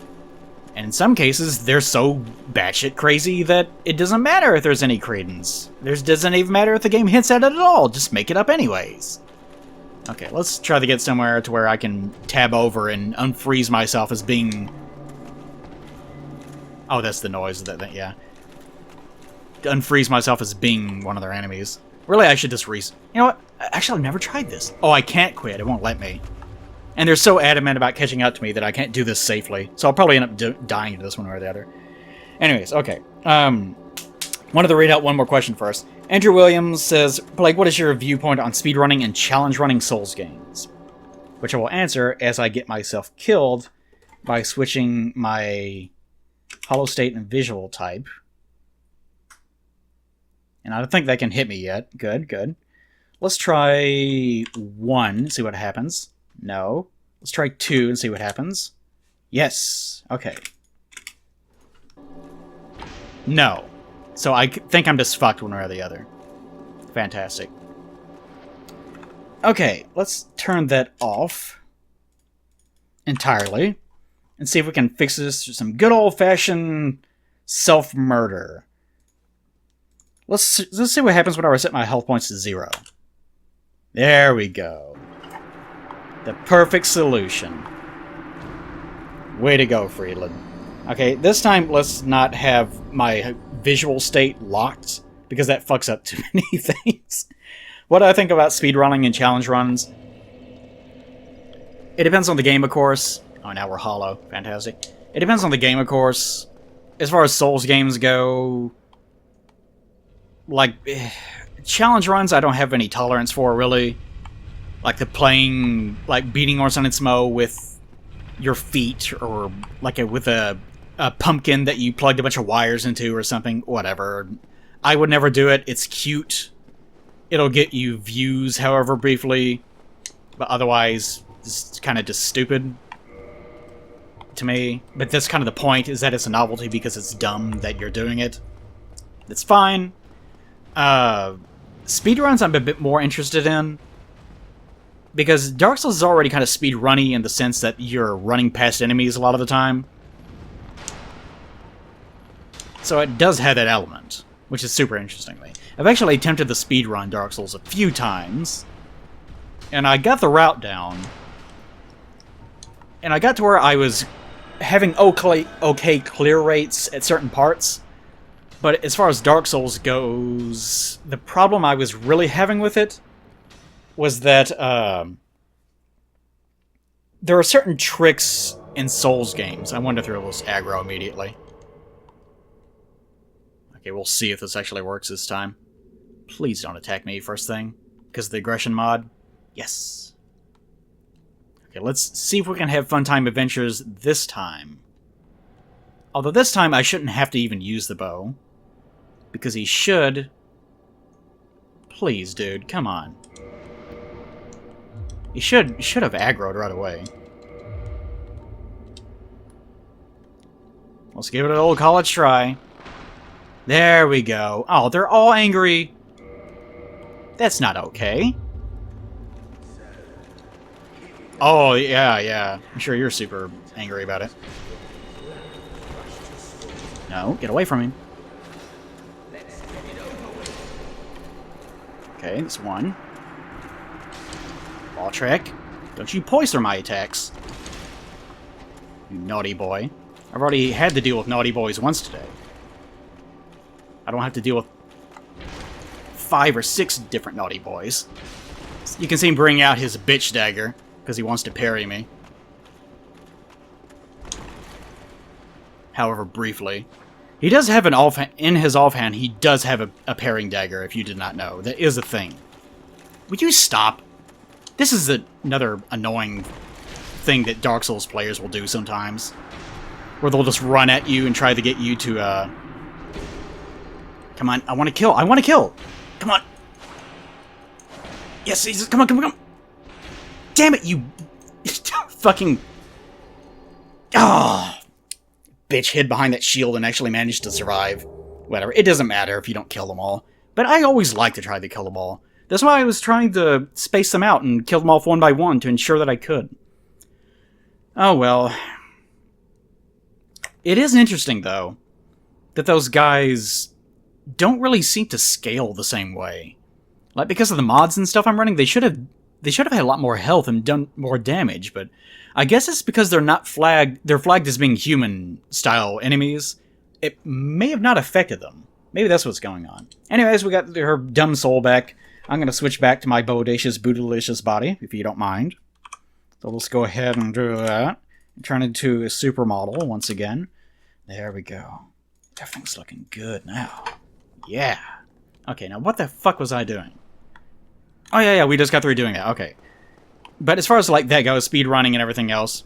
A: And in some cases, they're so batshit crazy that it doesn't matter if there's any credence. It doesn't even matter if the game hints at it at all, just make it up anyways. Okay, let's try to get somewhere to where I can tab over and unfreeze myself as being... Oh, that's the noise of that thing, yeah. Unfreeze myself as being one of their enemies. Really, I should just You know what? Actually, I've never tried this. Oh, I can't quit. It won't let me. And they're so adamant about catching up to me that I can't do this safely. So I'll probably end up dying to this one or the other. Anyways, okay. Wanted to read out one more question first. Andrew Williams says, Blake, what is your viewpoint on speedrunning and challenge running Souls games? Which I will answer as I get myself killed by switching my hollow state and visual type. And I don't think they can hit me yet. Good, good. Let's try 1, see what happens. No. Let's try 2 and see what happens. Yes. Okay. No. So I think I'm just fucked one way or the other. Fantastic. Okay, let's turn that off entirely and see if we can fix this with some good old-fashioned self-murder. Let's see what happens when I reset my health points to 0. There we go. The perfect solution. Way to go, Friedland. Okay, this time let's not have my visual state locked, because that fucks up too many things. What do I think about speedrunning and challenge runs? It depends on the game, of course. Oh, now we're hollow. Fantastic. It depends on the game, of course. As far as Souls games go, like, challenge runs I don't have any tolerance for, really. Like the playing, like beating Orson and Smo with your feet, or like with a pumpkin that you plugged a bunch of wires into or something, whatever. I would never do it. It's cute. It'll get you views, however briefly, but otherwise, it's kind of just stupid to me. But that's kind of the point, is that it's a novelty because it's dumb that you're doing it. It's fine. Speedruns I'm a bit more interested in, because Dark Souls is already kind of speedrunny in the sense that you're running past enemies a lot of the time. So it does have that element, which is super interesting to me. I've actually attempted the speedrun Dark Souls a few times, and I got the route down, and I got to where I was having okay clear rates at certain parts, but as far as Dark Souls goes, the problem I was really having with it was that there are certain tricks in Souls games. I wanted to throw this aggro immediately. Okay, we'll see if this actually works this time. Please don't attack me first thing, because of the aggression mod. Yes. Okay, let's see if we can have fun time adventures this time. Although this time I shouldn't have to even use the bow, because he should... Please, dude, come on. He should have aggroed right away. Let's give it an old college try. There we go. Oh, they're all angry. That's not okay. Oh, yeah. I'm sure you're super angry about it. No, get away from him. Okay, that's one. Ball trick. Don't you poison my attacks. You naughty boy. I've already had to deal with naughty boys once today. I don't have to deal with 5 or 6 different naughty boys. You can see him bring out his bitch dagger, because he wants to parry me. However, briefly. He does have an in his offhand, he does have a parrying dagger, if you did not know. That is a thing. Would you stop? This is another annoying thing that Dark Souls players will do sometimes. Where they'll just run at you and try to get you to, Come on, I want to kill! I want to kill! Come on! Yes, Jesus, come on! Damn it, you... fucking... Ah! Bitch hid behind that shield and actually managed to survive. Whatever, it doesn't matter if you don't kill them all. But I always like to try to kill them all. That's why I was trying to space them out and kill them off one by one to ensure that I could. Oh well. It is interesting, though, that those guys don't really seem to scale the same way. Like, because of the mods and stuff I'm running, they should have had a lot more health and done more damage, but I guess it's because they're not flagged. They're flagged as being human-style enemies. It may have not affected them. Maybe that's what's going on. Anyways, we got her dumb soul back. I'm going to switch back to my bodacious, bootylicious body, if you don't mind. So let's go ahead and do that. Turn into a supermodel once again. There we go. Everything's looking good now. Yeah. Okay, now what the fuck was I doing? Oh, yeah, we just got through doing that. Okay. But as far as, like, that goes, speedrunning and everything else,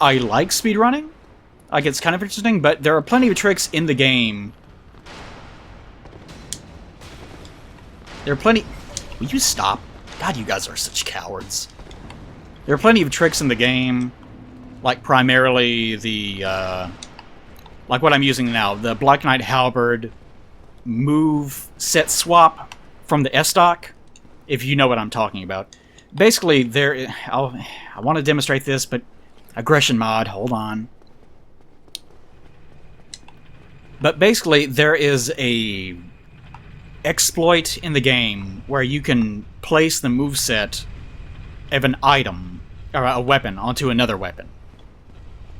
A: I like speedrunning. Like, it's kind of interesting, but there are plenty of tricks in the game. There are plenty... Will you stop? God, you guys are such cowards. There are plenty of tricks in the game, like, primarily the, like what I'm using now, the Black Knight Halberd move set swap from the S-Stock, if you know what I'm talking about. Basically, I want to demonstrate this, but aggression mod, hold on. But basically, there is a exploit in the game where you can place the moveset of an item, or a weapon, onto another weapon.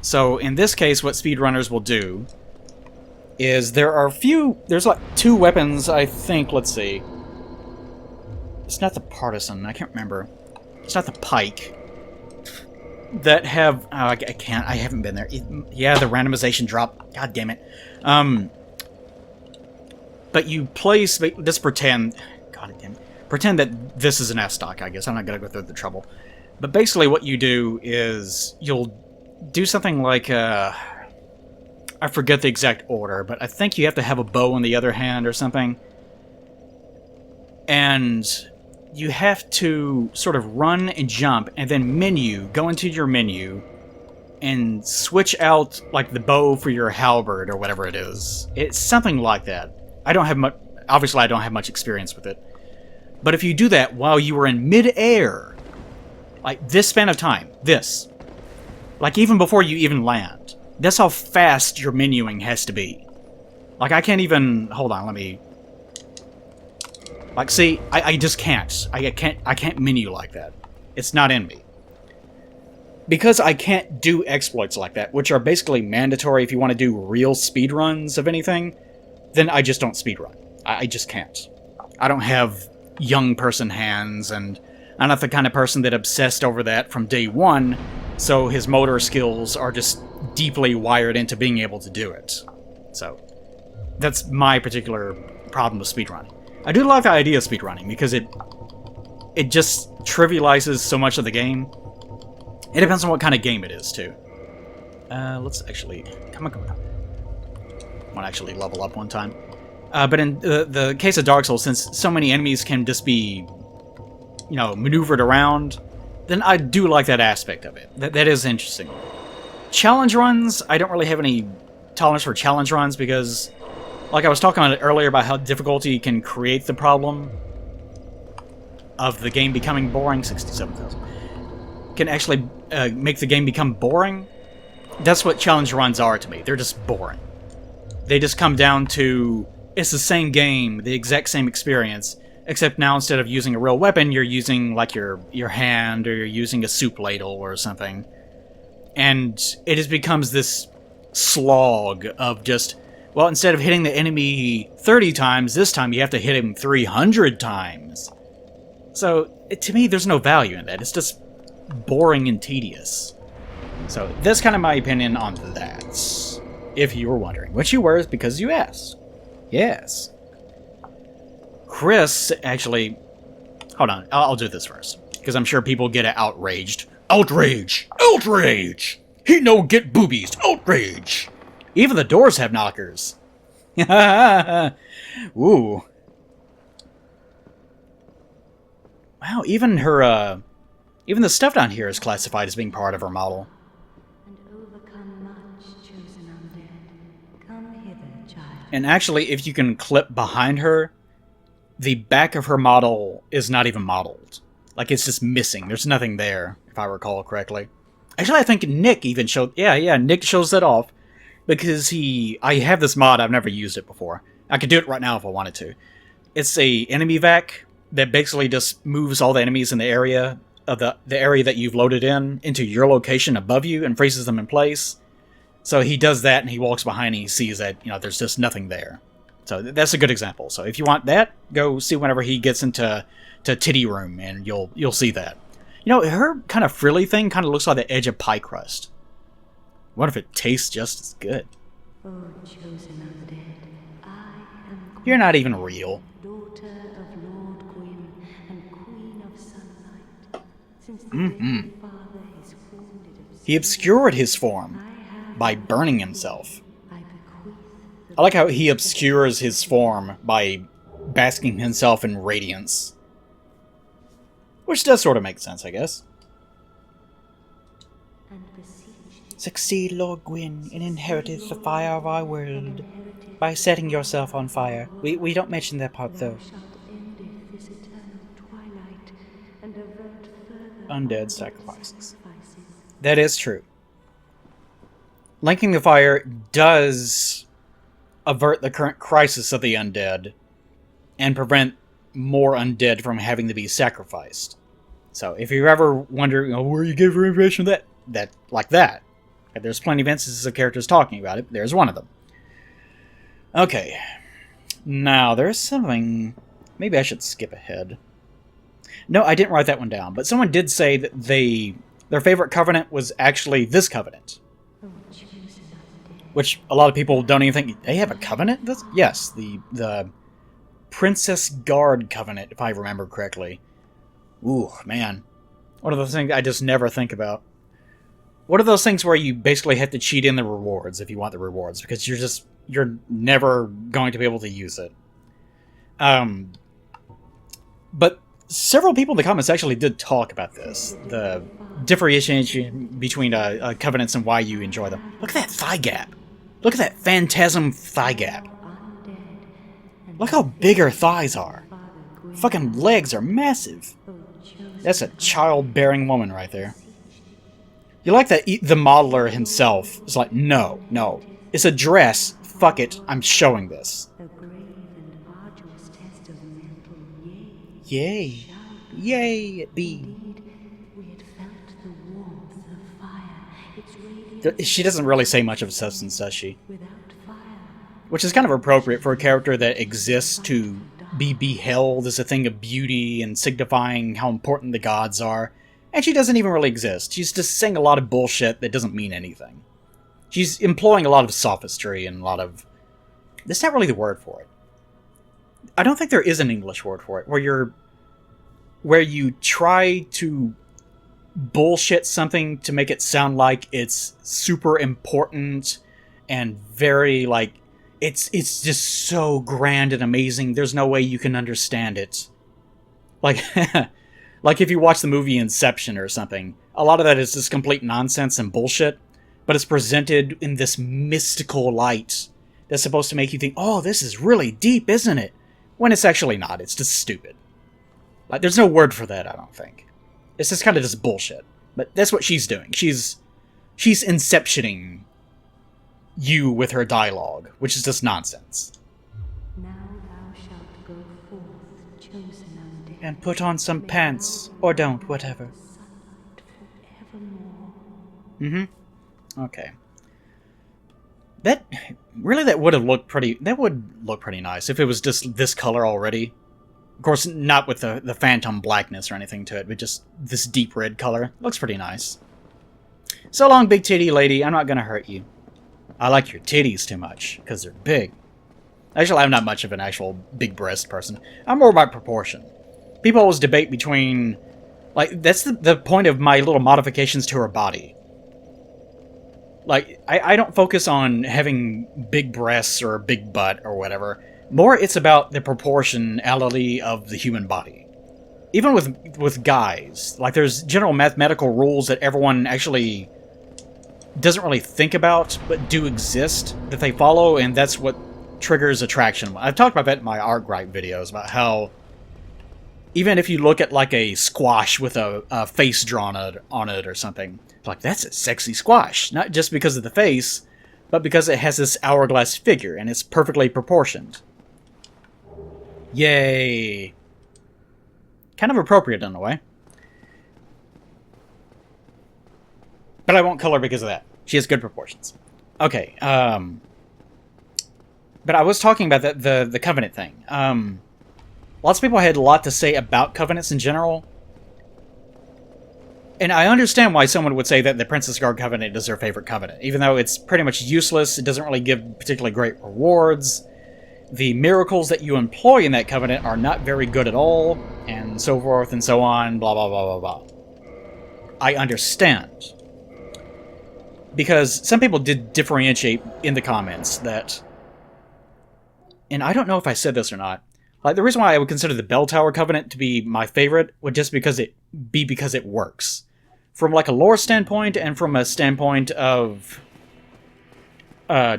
A: So, in this case, what speedrunners will do is there's like 2 weapons, I think, let's see. It's not the partisan, I can't remember. It's not the pike. That have, oh, I can't, I haven't been there. Yeah, the randomization drop, god damn it. But you place, just pretend, god damn it, pretend that this is an S-Stock, I guess. I'm not gonna go through the trouble. But basically what you do is, you'll do something like, I forget the exact order, but I think you have to have a bow in the other hand or something. And you have to sort of run and jump, and then go into your menu, and switch out, like, the bow for your halberd, or whatever it is. It's something like that. Obviously I don't have much experience with it. But if you do that while you are in mid-air, like, this span of time, like, even before you even land, that's how fast your menuing has to be. Like, I can't even, hold on, let me, like, see, I just can't. I can't menu like that. It's not in me. Because I can't do exploits like that, which are basically mandatory if you want to do real speedruns of anything, then I just don't speedrun. I just can't. I don't have young person hands, and I'm not the kind of person that obsessed over that from day one, so his motor skills are just deeply wired into being able to do it. So, that's my particular problem with speedrunning. I do like the idea of speedrunning, because it just trivializes so much of the game. It depends on what kind of game it is, too. Let's actually... Come on. I want to actually level up one time. But in the case of Dark Souls, since so many enemies can just be, you know, maneuvered around, then I do like that aspect of it. That is interesting. Challenge runs, I don't really have any tolerance for challenge runs, because, like I was talking about earlier about how difficulty can create the problem of the game becoming boring, 67,000, can actually make the game become boring. That's what challenge runs are to me. They're just boring. They just come down to, it's the same game, the exact same experience, except now instead of using a real weapon, you're using, like, your hand, or you're using a soup ladle or something. And it just becomes this slog of just, well, instead of hitting the enemy 30 times, this time you have to hit him 300 times. So, to me, there's no value in that. It's just boring and tedious. So, that's kind of my opinion on that. If you were wondering. Which you were, because you asked. Yes. Chris, actually... Hold on, I'll do this first. Because I'm sure people get outraged. Outrage! Outrage! He no get boobies! Outrage! Even the doors have knockers. Ooh. Wow, even her, even the stuff down here is classified as being part of her model. And actually, if you can clip behind her, the back of her model is not even modeled. Like, it's just missing. There's nothing there, if I recall correctly. Actually, I think Nick even showed... Yeah, Nick shows that off. Because I have this mod, I've never used it before. I could do it right now if I wanted to. It's a enemy vac that basically just moves all the enemies in the area of the area that you've loaded in into your location above you and freezes them in place. So he does that and he walks behind and he sees that, there's just nothing there. So that's a good example. So if you want that, go see whenever he gets into Titty Room and you'll see that. Her kind of frilly thing kind of looks like the edge of pie crust. What if it tastes just as good?
B: Oh, chosen of the dead, I am
A: You're not even real.
B: daughter of Lord Gwyn and Queen of Sunlight. Since the day father is wounded of
A: He obscured his form by burning himself.
B: I bequeath
A: I like how he obscures his form by basking himself in radiance. Which does sort of make sense, I guess.
B: and beseech
A: Succeed, Lord Gwyn, and inheriteth the fire of our world by setting yourself on fire. We don't mention that part, though.
B: shalt endeth this eternal twilight and avert further
A: Undead sacrifices.
B: sacrifices.
A: That is true. Linking the fire does avert the current crisis of the undead and prevent more undead from having to be sacrificed. So if you're ever wondering where you get your information like that, there's plenty of instances of characters talking about it. There's one of them. Okay. Now, there's something... Maybe I should skip ahead. No, I didn't write that one down, but someone did say that their favorite covenant was actually this covenant.
B: Oh, chosen of the dead,
A: Which a lot of people don't even think... They have a covenant? Yes, the Princess Guard covenant, if I remember correctly. Ooh, man. One of those things I just never think about. One of those things where you basically have to cheat in the rewards if you want the rewards, because you're never going to be able to use it. But several people in the comments actually did talk about this. The differentiation between covenants and why you enjoy them. Look at that thigh gap. Look at that phantasm thigh gap.
B: undead, and
A: Look how big her thighs are.
B: Father Gwyn,
A: Fucking legs are massive.
B: oh, chosen
A: That's a childbearing woman right there. You like that the modeler himself is like, no. It's a dress. Fuck it. I'm showing this.
B: a grave and arduous test of mental
A: Yay.
B: shall be.
A: Yay, it be.
B: Indeed, we had felt the warmth of fire, its radiance
A: She doesn't really say much of substance, does she?
B: without fire.
A: Which is kind of appropriate for a character that exists to be beheld as a thing of beauty and signifying how important the gods are. And she doesn't even really exist. She's just saying a lot of bullshit that doesn't mean anything. She's employing a lot of sophistry and a lot of... That's not really the word for it. I don't think there is an English word for it, where you try to bullshit something to make it sound like it's super important and very, like, it's just so grand and amazing, there's no way you can understand it. Like... Like if you watch the movie Inception or something, a lot of that is just complete nonsense and bullshit, but it's presented in this mystical light that's supposed to make you think, oh, this is really deep, isn't it? When it's actually not, it's just stupid. Like, there's no word for that, I don't think. It's just kind of just bullshit. But that's what she's doing. She's inceptioning you with her dialogue, which is just nonsense.
B: Now thou shalt go forth, chosen undead,
A: And put on some pants, or don't, whatever.
B: sunlight forevermore.
A: Mm-hmm. Okay. That would look pretty nice if it was just this color already. Of course, not with the phantom blackness or anything to it, but just this deep red color. Looks pretty nice. So long, big titty lady. I'm not gonna hurt you. I like your titties too much, because they're big. Actually, I'm not much of an actual big breast person. I'm more about proportion. People always debate between... Like, that's the point of my little modifications to her body. Like, I don't focus on having big breasts or a big butt or whatever. More, it's about the proportionality of the human body. Even with guys. Like, there's general mathematical rules that everyone actually doesn't really think about, but do exist, that they follow, and that's what triggers attraction. I've talked about that in my art gripe videos, about how even if you look at like a squash with a face drawn on it or something, it's like, that's a sexy squash. Not just because of the face, but because it has this hourglass figure and it's perfectly proportioned. Yay. Kind of appropriate in a way. But I won't kill her because of that. She has good proportions. Okay, but I was talking about the Covenant thing. Lots of people had a lot to say about Covenants in general. And I understand why someone would say that the Princess Guard Covenant is their favorite Covenant. Even though it's pretty much useless, it doesn't really give particularly great rewards. The miracles that you employ in that Covenant are not very good at all, and so forth and so on, blah blah blah blah blah. I understand. Because some people did differentiate in the comments that, and I don't know if I said this or not, like the reason why I would consider the Bell Tower Covenant to be my favorite would just because it works. From like a lore standpoint and from a standpoint of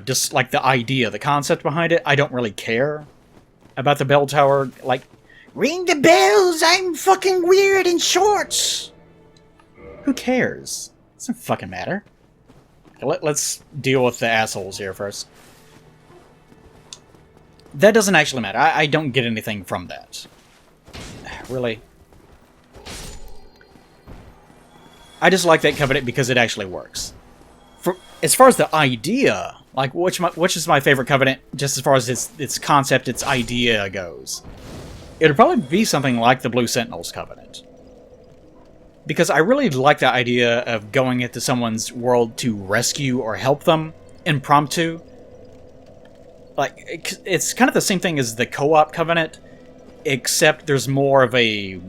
A: just like the idea, the concept behind it, I don't really care about the Bell Tower. Like, ring the bells, I'm fucking weird in shorts! Who cares? It doesn't fucking matter. Let's deal with the assholes here first. That doesn't actually matter. I don't get anything from that. Really? I just like that Covenant because it actually works. As far as the idea, like which is my favorite Covenant, just as far as its concept, its idea goes, it'd probably be something like the Blue Sentinels Covenant. Because I really like the idea of going into someone's world to rescue or help them, impromptu. Like, it's kind of the same thing as the co-op Covenant, except there's more of a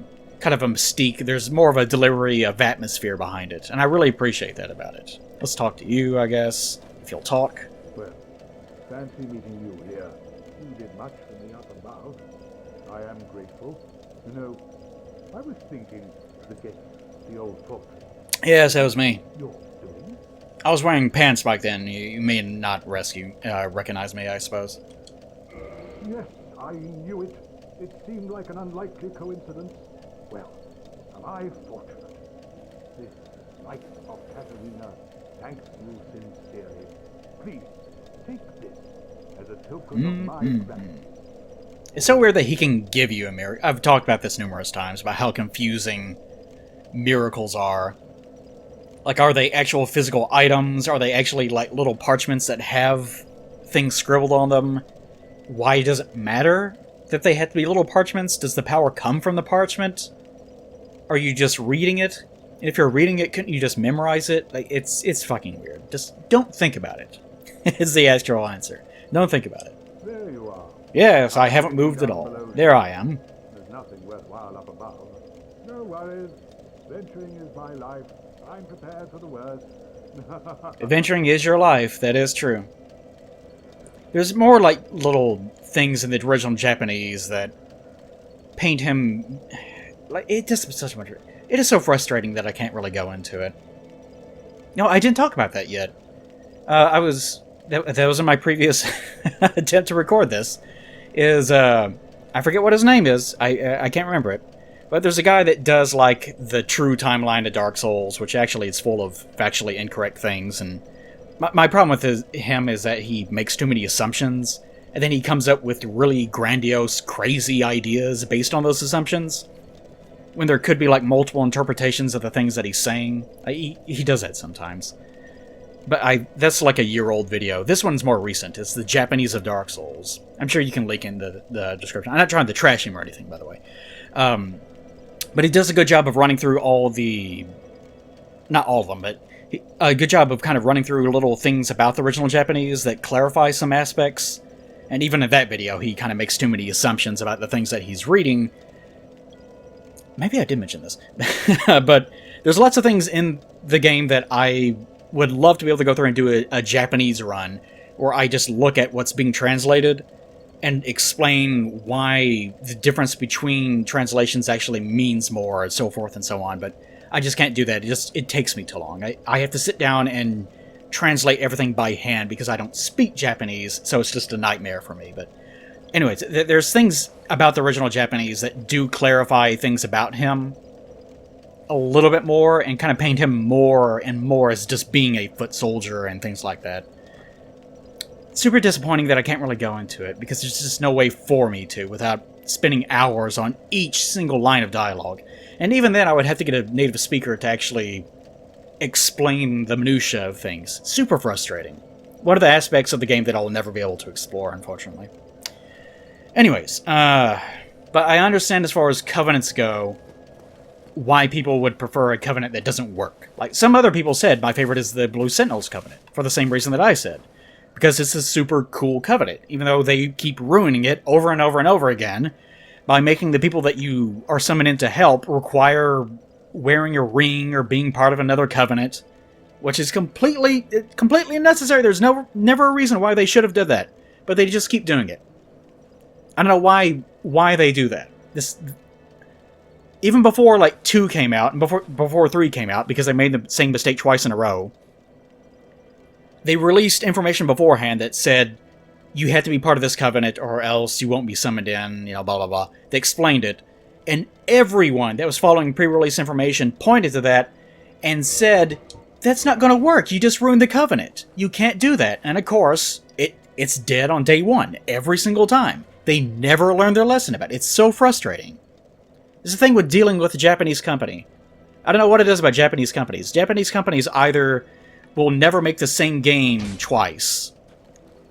A: kind of a mystique, there's more of a delivery of atmosphere behind it, and I really appreciate that about it. Let's talk to you, I guess, if you'll talk.
C: Well, fancy meeting you here. You did much for me up above. I am grateful. You know, I was thinking, forget the old folk.
A: Yes, that was me.
C: You're doing?
A: I was wearing pants back then. You may not recognize me, I suppose.
C: Yes, I knew it. It seemed like an unlikely coincidence. Well, am I fortunate? This light of Katerina thanks you sincerely. Please, take this as a token of my gratitude.
A: It's so weird that he can give you a miracle. I've talked about this numerous times, about how confusing miracles are. Like, are they actual physical items? Are they actually, like, little parchments that have things scribbled on them? Why does it matter that they have to be little parchments? Does the power come from the parchment? Are you just reading it? And if you're reading it, couldn't you just memorize it? Like, it's fucking weird. Just don't think about it. Is the actual answer. Don't think about it.
C: There you are.
A: Yes, I haven't moved at all. There I am.
C: There's nothing worthwhile up above. No worries. Venturing is my life. I'm prepared for the worst.
A: Adventuring is your life. That is true. There's more, like, little things in the original Japanese that paint him... Like, it just such much... It is so frustrating that I can't really go into it. No, I didn't talk about that yet. That was in my previous attempt to record this. I forget what his name is. I can't remember it. But there's a guy that does, like, the true timeline of Dark Souls, which actually is full of factually incorrect things, and my problem with him is that he makes too many assumptions, and then he comes up with really grandiose, crazy ideas based on those assumptions, when there could be, like, multiple interpretations of the things that he's saying. He does that sometimes. But that's like a year-old video. This one's more recent. It's the Japanese of Dark Souls. I'm sure you can link in the description. I'm not trying to trash him or anything, by the way. But he does a good job of running through all the... Not all of them, but a good job of kind of running through little things about the original Japanese that clarify some aspects. And even in that video, he kind of makes too many assumptions about the things that he's reading. Maybe I did mention this. But there's lots of things in the game that I would love to be able to go through and do a Japanese run, where I just look at what's being translated and explain why the difference between translations actually means more, and so forth and so on. But I just can't do that. It takes me too long. I have to sit down and translate everything by hand because I don't speak Japanese, so it's just a nightmare for me. But anyways, there's things about the original Japanese that do clarify things about him a little bit more and kind of paint him more and more as just being a foot soldier and things like that. Super disappointing that I can't really go into it because there's just no way for me to without spending hours on each single line of dialogue. And even then I would have to get a native speaker to actually explain the minutia of things. Super frustrating. One of the aspects of the game that I'll never be able to explore, unfortunately. Anyways, but I understand as far as covenants go, why people would prefer a covenant that doesn't work. Like some other people said, my favorite is the Blue Sentinels covenant, for the same reason that I said. Because it's a super cool covenant, even though they keep ruining it over and over and over again by making the people that you are summoned in to help require wearing a ring or being part of another covenant, which is completely unnecessary. There's never a reason why they should have done that, but they just keep doing it. I don't know why they do that. Even before like 2 came out and before 3 came out, because they made the same mistake twice in a row, they released information beforehand that said you had to be part of this covenant or else you won't be summoned in, blah blah blah. They explained it, and everyone that was following pre-release information pointed to that and said, that's not going to work, you just ruined the covenant. You can't do that. And of course, it's dead on day 1, every single time. They never learned their lesson about it. It's so frustrating. It's the thing with dealing with a Japanese company. I don't know what it is about Japanese companies. Japanese companies either will never make the same game twice.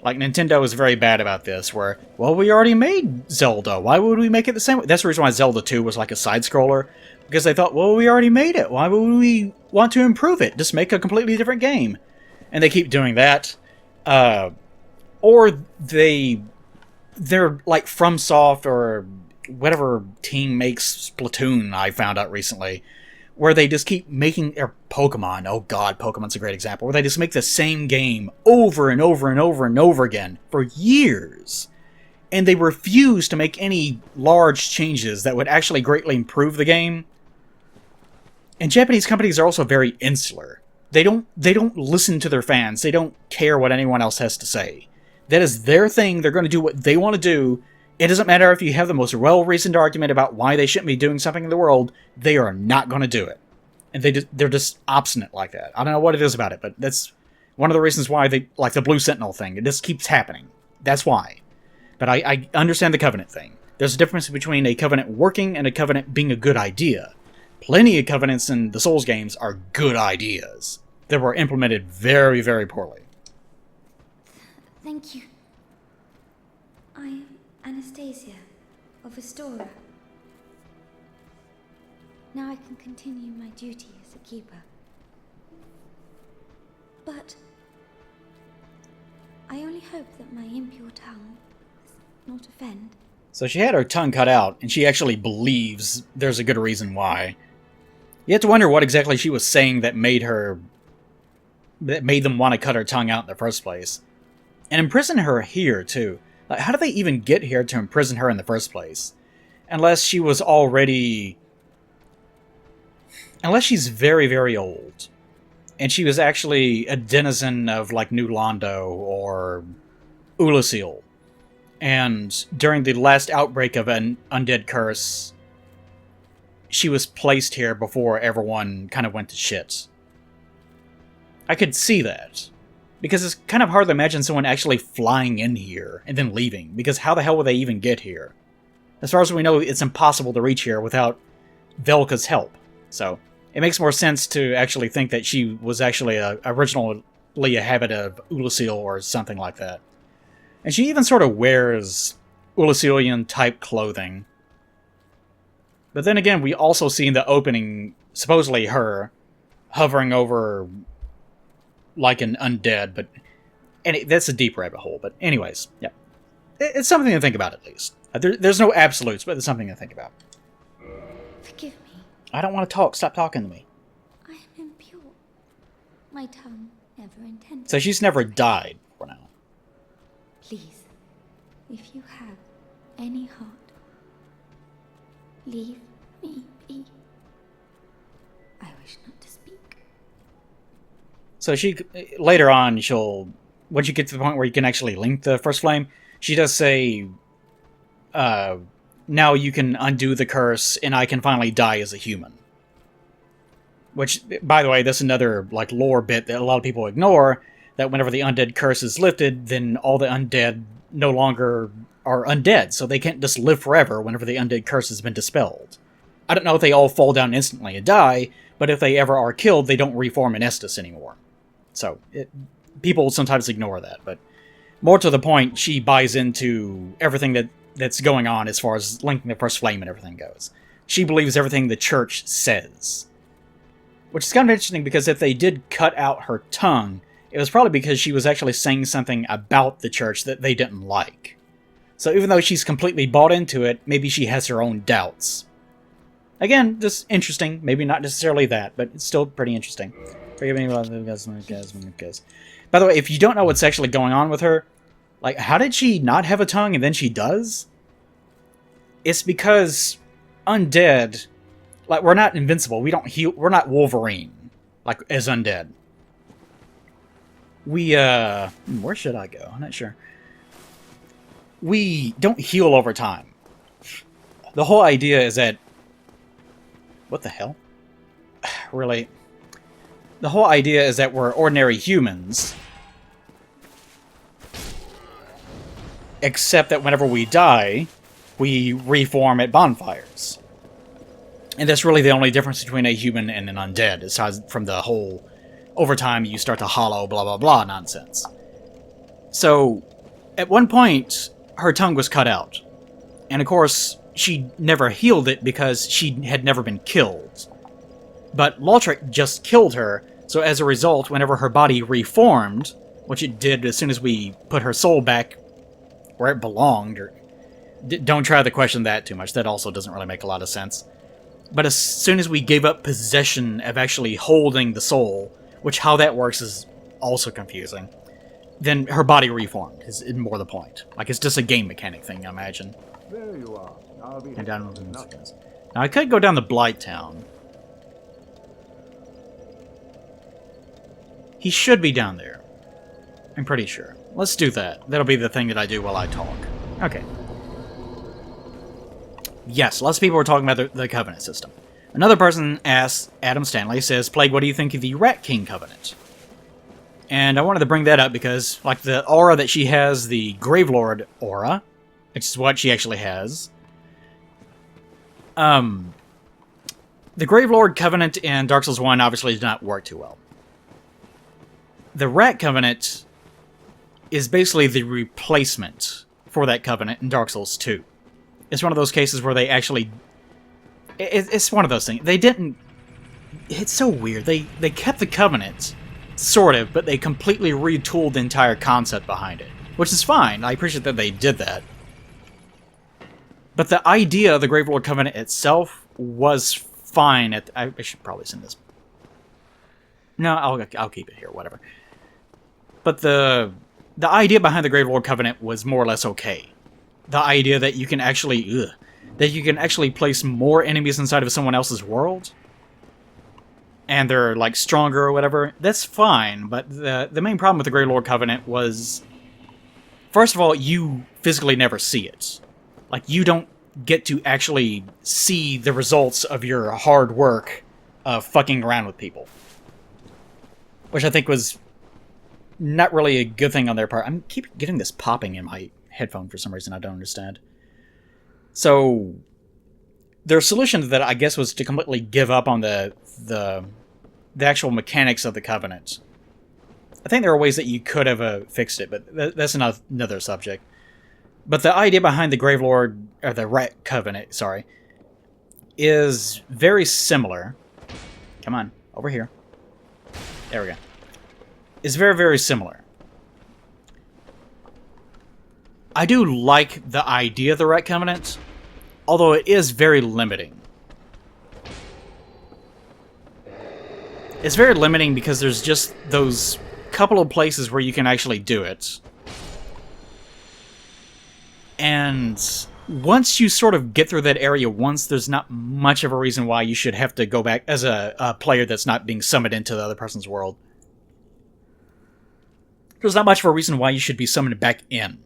A: Like, Nintendo is very bad about this, where, well, we already made Zelda. Why would we make it the same way? That's the reason why Zelda 2 was like a side-scroller. Because they thought, well, we already made it. Why would we want to improve it? Just make a completely different game. And they keep doing that. Or they're like FromSoft or whatever team makes Splatoon, I found out recently, where they just keep making, or Pokemon, oh god, Pokemon's a great example, where they just make the same game over and over and over and over again for years. And they refuse to make any large changes that would actually greatly improve the game. And Japanese companies are also very insular. They don't listen to their fans. They don't care what anyone else has to say. That is their thing. They're going to do what they want to do. It doesn't matter if you have the most well-reasoned argument about why they shouldn't be doing something in the world. They are not going to do it. And they're just obstinate like that. I don't know what it is about it, but that's one of the reasons why they, like the Blue Sentinel thing, it just keeps happening. That's why. But I understand the Covenant thing. There's a difference between a Covenant working and a Covenant being a good idea. Plenty of Covenants in the Souls games are good ideas that were implemented very, very poorly.
D: Thank you. I am Anastasia of Astora. Now I can continue my duty as a keeper. But I only hope that my impure tongue does not offend.
A: So she had her tongue cut out, and she actually believes there's a good reason why. You have to wonder what exactly she was saying that made them want to cut her tongue out in the first place. And imprison her here, too. Like, how do they even get here to imprison her in the first place? Unless she was already... Unless she's very, very old. And she was actually a denizen of, like, New Londo or Ulasil. And during the last outbreak of an undead curse, she was placed here before everyone kind of went to shit. I could see that. Because it's kind of hard to imagine someone actually flying in here and then leaving. Because how the hell would they even get here? As far as we know, it's impossible to reach here without Velka's help. So, it makes more sense to actually think that she was actually originally a habit of Ulasil or something like that. And she even sort of wears Ulasilian-type clothing. But then again, we also see in the opening, supposedly her, hovering over like an undead, but that's a deep rabbit hole. But anyways, yeah. It's something to think about, at least. There's no absolutes, but it's something to think about.
D: Forgive me.
A: I don't want to talk. Stop talking to me.
D: I am impure. My tongue never intended.
A: So she's never died for now.
D: Please, if you have any heart, leave me be. I wish not to speak.
A: So she later on once you get to the point where you can actually link the first flame, she does say, now you can undo the curse and I can finally die as a human. Which, by the way, that's another like lore bit that a lot of people ignore, that whenever the undead curse is lifted, then all the undead no longer are undead, so they can't just live forever whenever the undead curse has been dispelled. I don't know if they all fall down instantly and die, but if they ever are killed, they don't reform in Estus anymore. So, people sometimes ignore that, but more to the point, she buys into everything that's going on as far as linking the first flame and everything goes. She believes everything the church says. Which is kind of interesting, because if they did cut out her tongue, it was probably because she was actually saying something about the church that they didn't like. So even though she's completely bought into it, maybe she has her own doubts. Again, just interesting. Maybe not necessarily that, but it's still pretty interesting. Forgive me about the. By the way, if you don't know what's actually going on with her, like, how did she not have a tongue and then she does? It's because undead, like, we're not invincible. We don't heal. We're not Wolverine, like, as undead. Where should I go? I'm not sure. We don't heal over time. The whole idea is that... What the hell? Really? The whole idea is that we're ordinary humans. Except that whenever we die, we reform at bonfires. And that's really the only difference between a human and an undead, aside from the whole... Over time, you start to hollow, blah, blah, blah nonsense. So, at one point, her tongue was cut out. And of course, she never healed it because she had never been killed. But Lautrec just killed her, so as a result, whenever her body reformed, which it did as soon as we put her soul back where it belonged, or... Don't try to question that too much, that also doesn't really make a lot of sense. But as soon as we gave up possession of actually holding the soul, which how that works is also confusing, then her body reformed, is more the point. Like, it's just a game mechanic thing, I imagine.
C: There you are. I'll be
A: And down now, I could go down to Blight Town. He should be down there. I'm pretty sure. Let's do that. That'll be the thing that I do while I talk. Okay. Yes, lots of people were talking about the Covenant system. Another person asks, Adam Stanley, says, Plague, what do you think of the Rat King Covenant? And I wanted to bring that up because, like, the aura that she has, the Gravelord aura, which is what she actually has. The Gravelord Covenant in Dark Souls 1 obviously did not work too well. The Rat Covenant is basically the replacement for that Covenant in Dark Souls 2. It's one of those cases where they actually... It's one of those things. They didn't... It's so weird. They kept the Covenant, sort of, but they completely retooled the entire concept behind it. Which is fine. I appreciate that they did that. But the idea of the Gravelord Covenant itself was fine. I should probably send this. No, I'll keep it here, whatever. But the idea behind the Gravelord Covenant was more or less okay. The idea that you can actually... place more enemies inside of someone else's world, and they're, like, stronger or whatever, that's fine, but the main problem with the Gravelord Covenant was, first of all, you physically never see it. Like, you don't get to actually see the results of your hard work of fucking around with people. Which I think was not really a good thing on their part. I keep getting this popping in my headphone for some reason I don't understand. So, their solution to that, I guess, was to completely give up on the actual mechanics of the Covenant. I think there are ways that you could have fixed it, but that's another subject. But the idea behind the Gravelord, or the Rat Covenant, sorry, is very similar. Come on, over here. There we go. It's very, very similar. I do like the idea of the Rat Covenant, although it is very limiting. It's very limiting because there's just those couple of places where you can actually do it. And once you sort of get through that area once, there's not much of a reason why you should have to go back as a player that's not being summoned into the other person's world. there's not much of a reason why you should be summoned back in.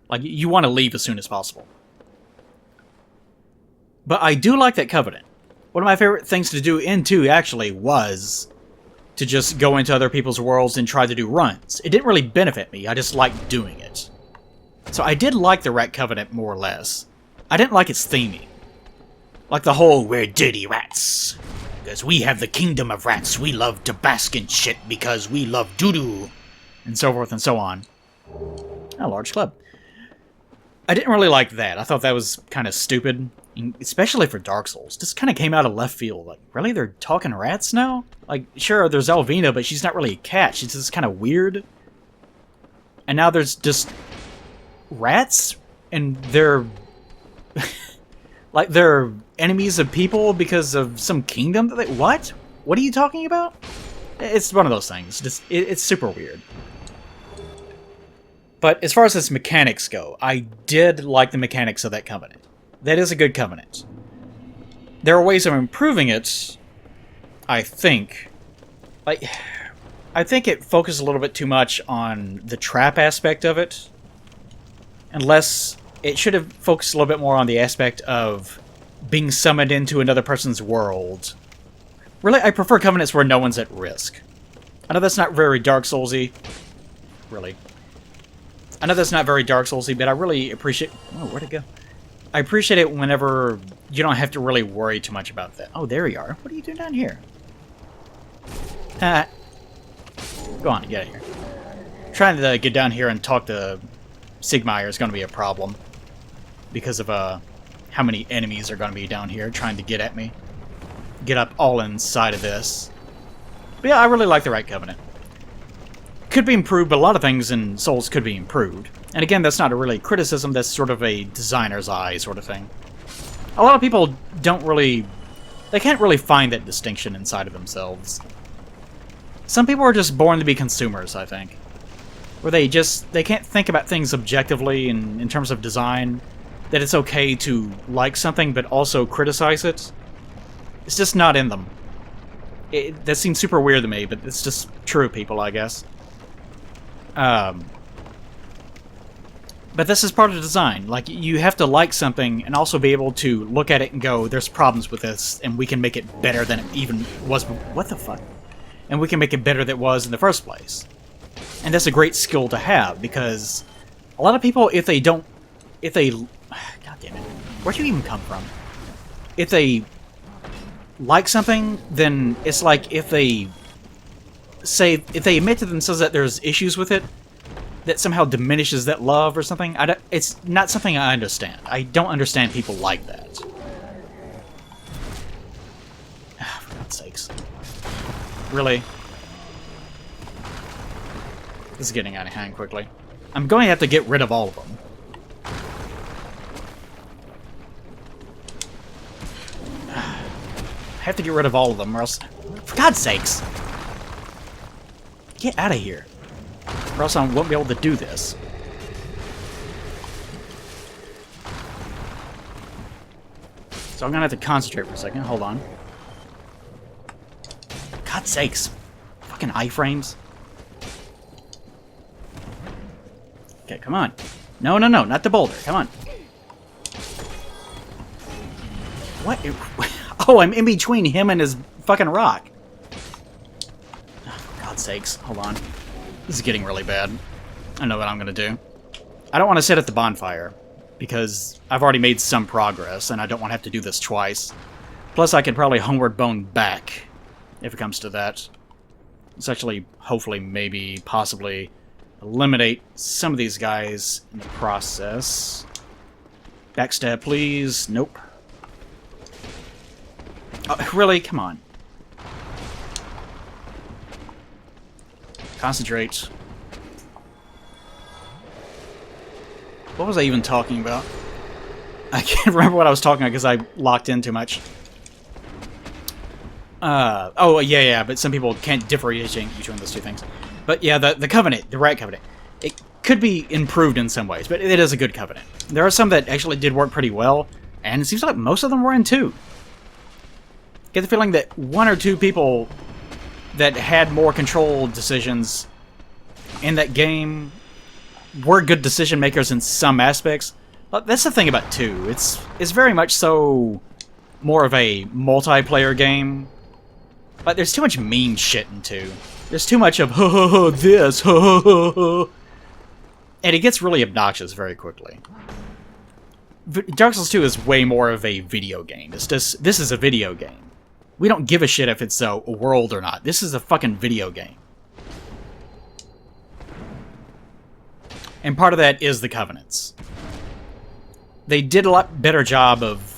A: Like, you want to leave as soon as possible. But I do like that Covenant. One of my favorite things to do in 2, actually, was to just go into other people's worlds and try to do runs. It didn't really benefit me, I just liked doing it. So I did like the Rat Covenant more or less. I didn't like its theming. Like the whole, we're dirty rats. Because we have the kingdom of rats, we love to bask in shit because we love doo-doo. And so forth and so on. A large club. I didn't really like that. I thought that was kind of stupid. Especially for Dark Souls. Just kind of came out of left field. Like, really? They're talking rats now? Like, sure, there's Elvina, but she's not really a cat. She's just kind of weird. And now there's just rats? And they're... like, they're enemies of people because of some kingdom? What? What are you talking about? It's one of those things. Just it's super weird. But as far as its mechanics go, I did like the mechanics of that Covenant. That is a good Covenant. There are ways of improving it, I think. Like, I think it focused a little bit too much on the trap aspect of it. Unless it should have focused a little bit more on the aspect of being summoned into another person's world. Really, I prefer Covenants where no one's at risk. I know that's not very Dark Soulsy. Really. I know that's not very Dark Soulsy, but I really appreciate... Oh, where'd it go? I appreciate it whenever you don't have to really worry too much about that. Oh, there you are. What are you doing down here? Go on, get out of here. Trying to get down here and talk to Sigmire is going to be a problem. Because of how many enemies are going to be down here trying to get at me. Get up all inside of this. But yeah, I really like the Right Covenant. Could be improved, but a lot of things in Souls could be improved. And again, that's not a really criticism, that's sort of a designer's eye sort of thing. A lot of people don't really... They can't really find that distinction inside of themselves. Some people are just born to be consumers, I think. Where they can't think about things objectively in terms of design. That it's okay to like something, but also criticize it. It's just not in them. That seems super weird to me, but it's just true, people, I guess. But this is part of the design. Like, you have to like something and also be able to look at it and go, there's problems with this, and we can make it better than it even was. What the fuck? And we can make it better than it was in the first place. And that's a great skill to have, because a lot of people, if they... God damn it. Where'd you even come from? If they like something, then it's like if they admit to themselves that there's issues with it, that somehow diminishes that love or something. It's not something I understand. I don't understand people like that. For God's sakes. Really? This is getting out of hand quickly. I'm going to have to get rid of all of them. I have to get rid of all of them, or else... For God's sakes! Get out of here. Or else I won't be able to do this. So I'm gonna have to concentrate for a second. Hold on. God's sakes. Fucking iframes. Okay, come on. No, not the boulder. Come on. What? Oh, I'm in between him and his fucking rock. Oh, for God's sakes. Hold on. This is getting really bad. I know what I'm gonna do. I don't want to sit at the bonfire, because I've already made some progress, and I don't want to have to do this twice. Plus, I could probably homeward bone back, if it comes to that. Let's actually, hopefully, maybe, possibly, eliminate some of these guys in the process. Backstab, please. Nope. Oh, really? Come on. Concentrate. What was I even talking about? I can't remember what I was talking about because I locked in too much. Oh, yeah, but some people can't differentiate between those two things. But yeah, the Covenant, the Right Covenant, it could be improved in some ways, but it is a good Covenant. There are some that actually did work pretty well, and it seems like most of them were in 2. Get the feeling that 1 or 2 people that had more control decisions in that game were good decision makers in some aspects. But that's the thing about 2. It's very much so more of a multiplayer game. But there's too much mean shit in 2. There's too much of ho ho ho this ho ho ho ho. And it gets really obnoxious very quickly. Dark Souls 2 is way more of a video game. It's just, this is a video game. We don't give a shit if it's a world or not. This is a fucking video game. And part of that is the Covenants. They did a lot better job of...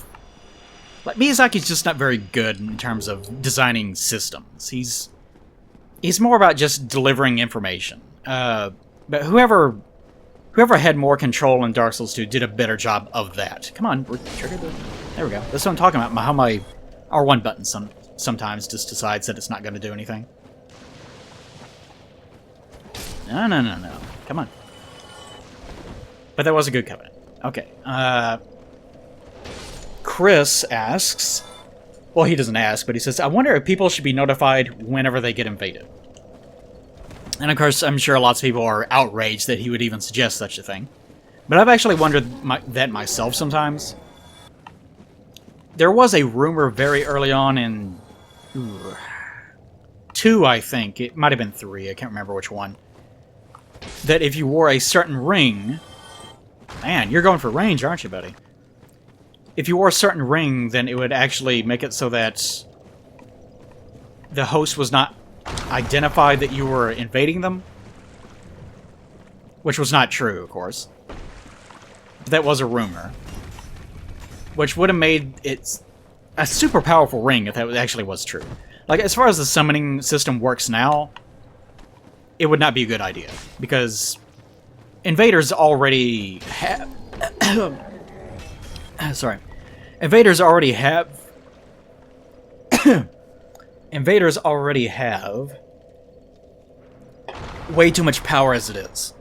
A: Like, Miyazaki's just not very good in terms of designing systems. He's more about just delivering information. But whoever had more control in Dark Souls 2 did a better job of that. Come on, trigger the... There we go. That's what I'm talking about. How my R1 button sometimes just decides that it's not going to do anything. No. Come on. But that was a good Covenant. Okay. Chris asks... Well, he doesn't ask, but he says, I wonder if people should be notified whenever they get invaded. And of course, I'm sure lots of people are outraged that he would even suggest such a thing. But I've actually wondered that myself sometimes. There was a rumor very early on in... 2, I think. It might have been 3, I can't remember which one. That if you wore a certain ring... Man, you're going for range, aren't you, buddy? If you wore a certain ring, then it would actually make it so that the host was not identified that you were invading them. Which was not true, of course. But that was a rumor. Which would have made it a super powerful ring if that actually was true. Like, as far as the summoning system works now, it would not be a good idea. Because invaders already have... Sorry. Invaders already have... Invaders already have way too much power as it is.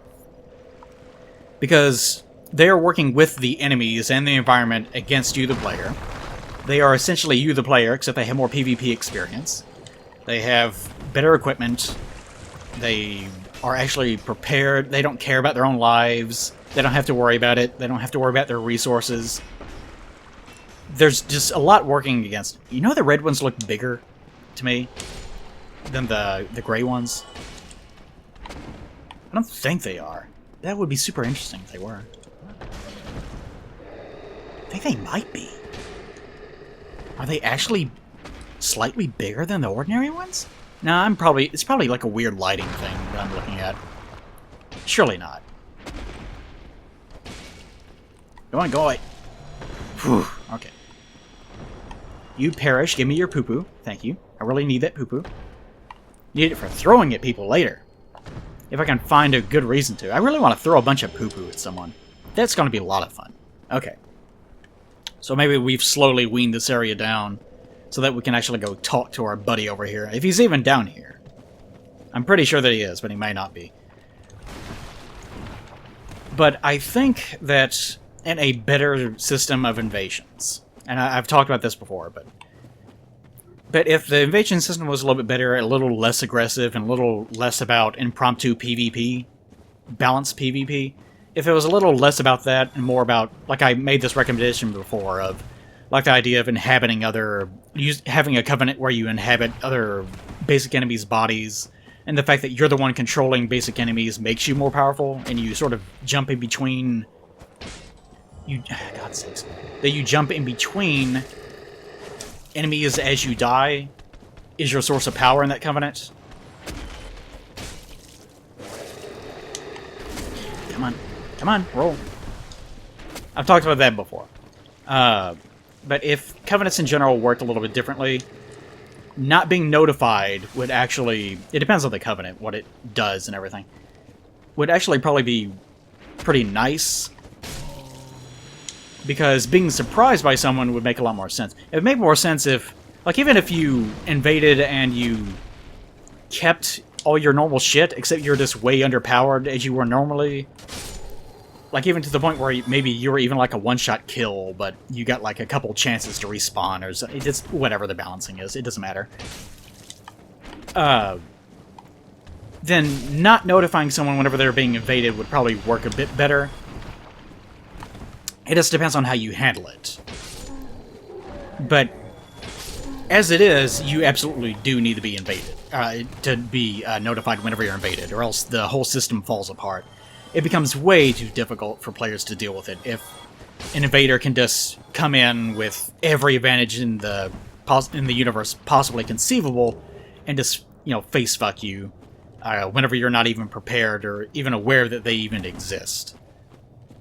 A: Because they are working with the enemies and the environment against you, the player. They are essentially you, the player, except they have more PvP experience. They have better equipment. They are actually prepared. They don't care about their own lives. They don't have to worry about it. They don't have to worry about their resources. There's just a lot working against them. You know the red ones look bigger to me than the gray ones? I don't think they are. That would be super interesting if they were. I think they might be. Are they actually slightly bigger than the ordinary ones? No, it's probably like a weird lighting thing that I'm looking at. Surely not. Go on, go away. Whew, okay. You perish, give me your poo-poo. Thank you. I really need that poo-poo. Need it for throwing at people later. If I can find a good reason to. I really want to throw a bunch of poo-poo at someone. That's going to be a lot of fun. Okay. So maybe we've slowly weaned this area down so that we can actually go talk to our buddy over here. If he's even down here. I'm pretty sure that he is, but he may not be. But I think that in a better system of invasions, and I've talked about this before, but if the invasion system was a little bit better, a little less aggressive, and a little less about impromptu PvP, balanced PvP, if it was a little less about that and more about, like I made this recommendation before, of like the idea of inhabiting having a covenant where you inhabit other basic enemies' bodies, and the fact that you're the one controlling basic enemies makes you more powerful, and you sort of jump in between... God's sakes. That you jump in between enemies as you die is your source of power in that covenant. Come on. Come on, roll. I've talked about that before. But if covenants in general worked a little bit differently, not being notified would actually... It depends on the covenant, what it does and everything. Would actually probably be pretty nice. Because being surprised by someone would make a lot more sense. It would make more sense if... Like, even if you invaded and you kept all your normal shit, except you're just way underpowered as you were normally... Like, even to the point where maybe you were even like a one-shot kill, but you got like a couple chances to respawn, or something. It's whatever the balancing is. It doesn't matter. Then then not notifying someone whenever they're being invaded would probably work a bit better. It just depends on how you handle it. But as it is, you absolutely do need to be invaded, to be notified whenever you're invaded, or else the whole system falls apart. It becomes way too difficult for players to deal with it if an invader can just come in with every advantage in the universe possibly conceivable and just, you know, face fuck you whenever you're not even prepared or even aware that they even exist.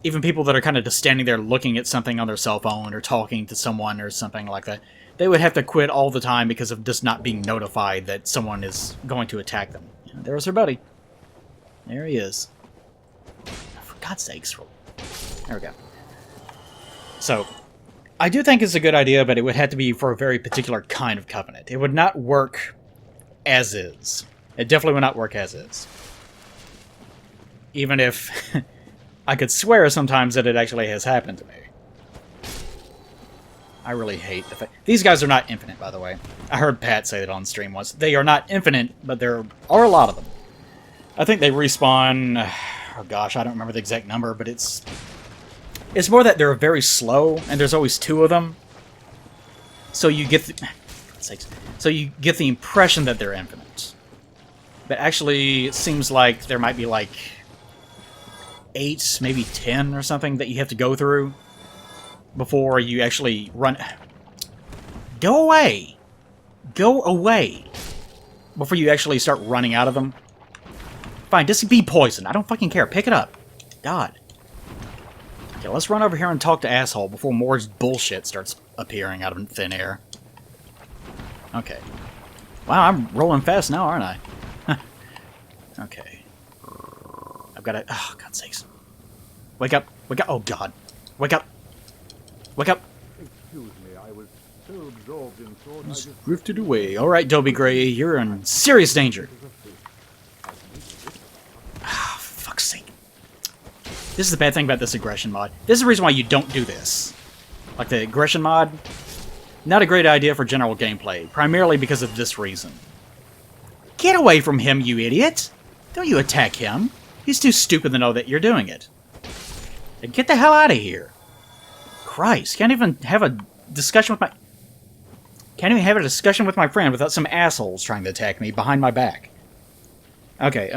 A: Even people that are kind of just standing there looking at something on their cell phone or talking to someone or something like that, they would have to quit all the time because of just not being notified that someone is going to attack them. There's her buddy. There he is. For God's sakes. There we go. So, I do think it's a good idea, but it would have to be for a very particular kind of covenant. It would not work as is. It definitely would not work as is. Even if I could swear sometimes that it actually has happened to me. I really hate the fact... These guys are not infinite, by the way. I heard Pat say that on stream once. They are not infinite, but there are a lot of them. I think they respawn... Oh gosh, I don't remember the exact number, but it's more that they're very slow, and there's always two of them. So you get the... So you get the impression that they're infinite. But actually, it seems like there might be like 8, maybe 10 or something that you have to go through before you actually run... Go away! Go away! Before you actually start running out of them. Fine, just be poison. I don't fucking care. Pick it up. God. Okay, let's run over here and talk to asshole before more bullshit starts appearing out of thin air. Okay. Wow, I'm rolling fast now, aren't I? Okay. I've got to... Oh, God's sakes. Wake up. Wake up. Oh, God. Wake up. Wake up.
C: Excuse me, I was so absorbed in thought I just
A: Drifted away. Alright, Dobie Gray, you're in serious danger. Ah, fuck's sake. This is the bad thing about this aggression mod. This is the reason why you don't do this. Like the aggression mod, not a great idea for general gameplay, primarily because of this reason. Get away from him, you idiot! Don't you attack him. He's too stupid to know that you're doing it. And get the hell out of here. Christ, can't even have a discussion with my... Can't even have a discussion with my friend without some assholes trying to attack me behind my back. Okay,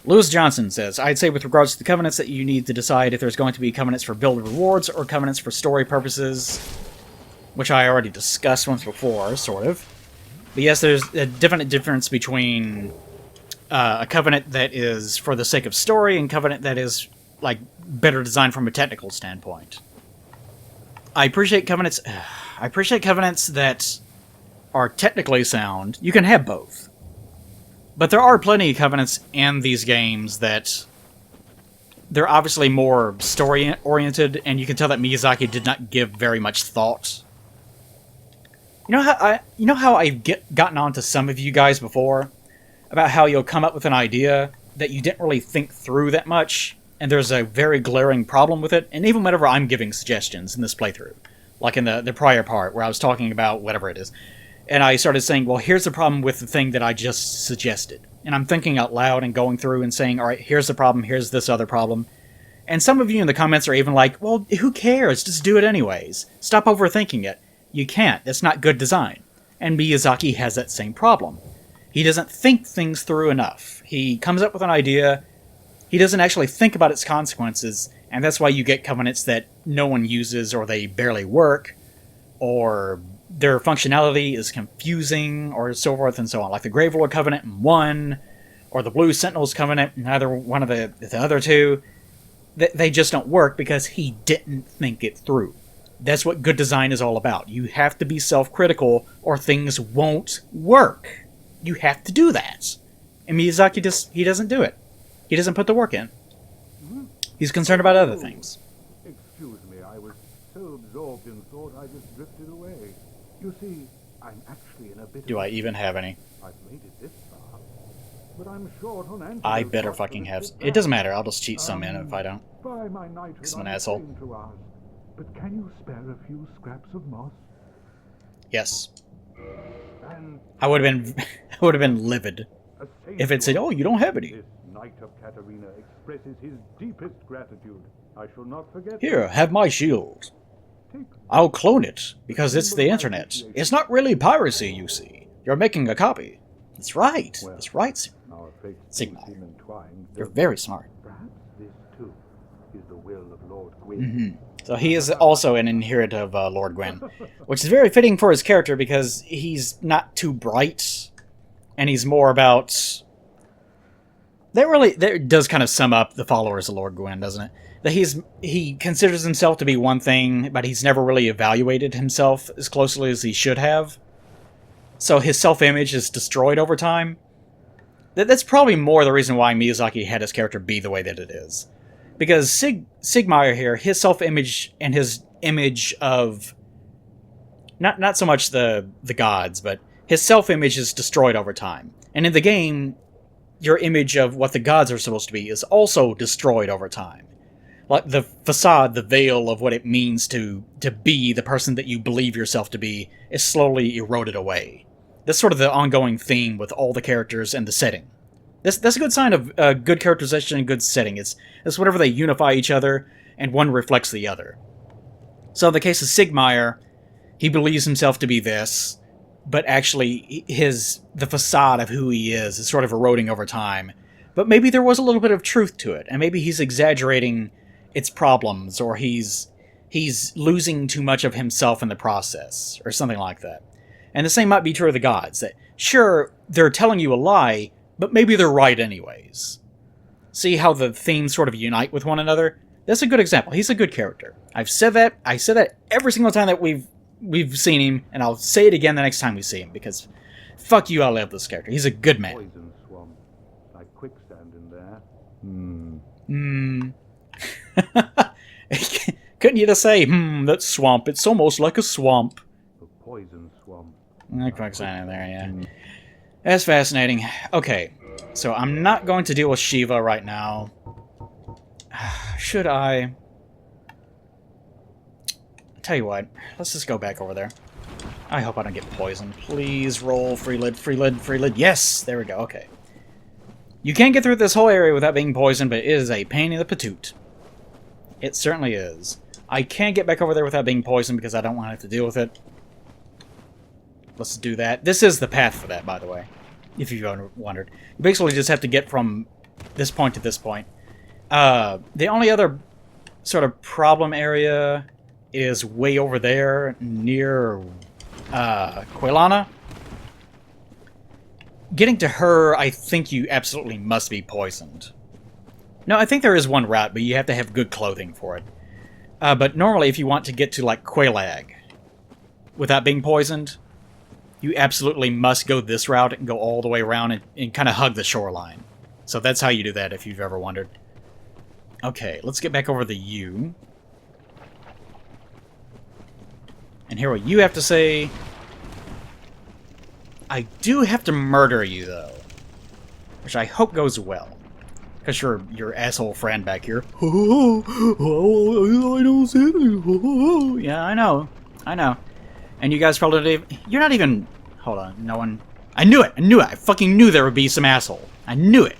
A: Lewis Johnson says, I'd say with regards to the covenants that you need to decide if there's going to be covenants for build rewards or covenants for story purposes, which I already discussed once before, sort of. But yes, there's a definite difference between a covenant that is for the sake of story and covenant that is, like, better designed from a technical standpoint. I appreciate covenants that are technically sound. You can have both. But there are plenty of covenants in these games that they're obviously more story-oriented, and you can tell that Miyazaki did not give very much thought. You know how I've gotten on to some of you guys before about how you'll come up with an idea that you didn't really think through that much, and there's a very glaring problem with it, and even whenever I'm giving suggestions in this playthrough, like in the prior part where I was talking about whatever it is, and I started saying, well, here's the problem with the thing that I just suggested. And I'm thinking out loud and going through and saying, alright, here's the problem, here's this other problem. And some of you in the comments are even like, well, who cares? Just do it anyways. Stop overthinking it. You can't. That's not good design. And Miyazaki has that same problem. He doesn't think things through enough. He comes up with an idea, he doesn't actually think about its consequences, and that's why you get covenants that no one uses or they barely work, or their functionality is confusing, or so forth and so on. Like the Gravelord Covenant in 1, or the Blue Sentinels Covenant in either one of the other two. They just don't work because he didn't think it through. That's what good design is all about. You have to be self-critical, or things won't work. You have to do that. And Miyazaki he doesn't do it. He doesn't put the work in. He's concerned about other things.
C: Excuse me, I was so absorbed in thought I just drifted away. You see, I'm actually in a bit
A: Do I even have any?
C: I've made it this far, but I'm short on antidotes.
A: I better fucking have... It doesn't matter, I'll just cheat some in if I don't.
C: By my knighthood,
A: Because I'm an
C: I'm
A: asshole.
C: ashamed to ask, but can you spare a few scraps of moss?
A: Yes.
C: And
A: I would have been livid.
C: A
A: if it said, oh, you don't have any.
C: This Knight of Katarina expresses his deepest gratitude. I shall not forget.
A: Here, have my shield.
C: Take
A: I'll clone it, because it's the internet. It's not really piracy, you see. You're making a copy. That's right. That's right.
C: our fates
A: Sigma.
C: seem entwined.
A: You're very smart.
C: Perhaps this too is the will of Lord Gwyn.
A: So he is also an inherit of Lord Gwyn, which is very fitting for his character because he's not too bright, and he's more about... That does kind of sum up the followers of Lord Gwyn, doesn't it? That he considers himself to be one thing, but he's never really evaluated himself as closely as he should have. So his self-image is destroyed over time. That's probably more the reason why Miyazaki had his character be the way that it is. Because Sigmire here, his self-image and his image of... Not so much the gods, but his self-image is destroyed over time. And in the game, your image of what the gods are supposed to be is also destroyed over time. Like the facade, the veil of what it means to be the person that you believe yourself to be is slowly eroded away. That's sort of the ongoing theme with all the characters and the setting. That's a good sign of good characterization and good setting. It's whenever they unify each other and one reflects the other. So in the case of Sigmire, he believes himself to be this, but actually the facade of who he is sort of eroding over time. But maybe there was a little bit of truth to it, and maybe he's exaggerating its problems, or he's losing too much of himself in the process, or something like that. And the same might be true of the gods, that sure, they're telling you a lie, but maybe they're right anyways. See how the themes sort of unite with one another? That's a good example. He's a good character. I've said that. I said that every single time that we've seen him, and I'll say it again the next time we see him, because fuck you, I love this character. He's a good man.
C: Poison swamp, like quicksand in there.
A: Couldn't you just say, that swamp, it's almost like a swamp.
C: The poison swamp.
A: Quicksand in there, yeah. That's fascinating. Okay, so I'm not going to deal with Shiva right now. Should I? Tell you what, let's just go back over there. I hope I don't get poisoned. Please roll free lid, free lid, free lid. Yes! There we go, okay. You can't get through this whole area without being poisoned, but it is a pain in the patoot. It certainly is. I can't get back over there without being poisoned because I don't want to have to deal with it. Let's do that. This is the path for that, by the way, if you've wondered. You basically just have to get from this point to this point. The only other sort of problem area is way over there near Quilana. Getting to her, I think you absolutely must be poisoned. No, I think there is one route, but you have to have good clothing for it. But normally, if you want to get to, like, Quelaag without being poisoned, you absolutely must go this route and go all the way around and kind of hug the shoreline. So that's how you do that, if you've ever wondered. Okay, let's get back over the U. And hear what you have to say. I do have to murder you, though. Which I hope goes well. Because your asshole friend back here. I don't see anything. Yeah, I know. I know. And you guys probably don't even... You're not even... Hold on, no one... I knew it! I knew it! I fucking knew there would be some asshole. I knew it!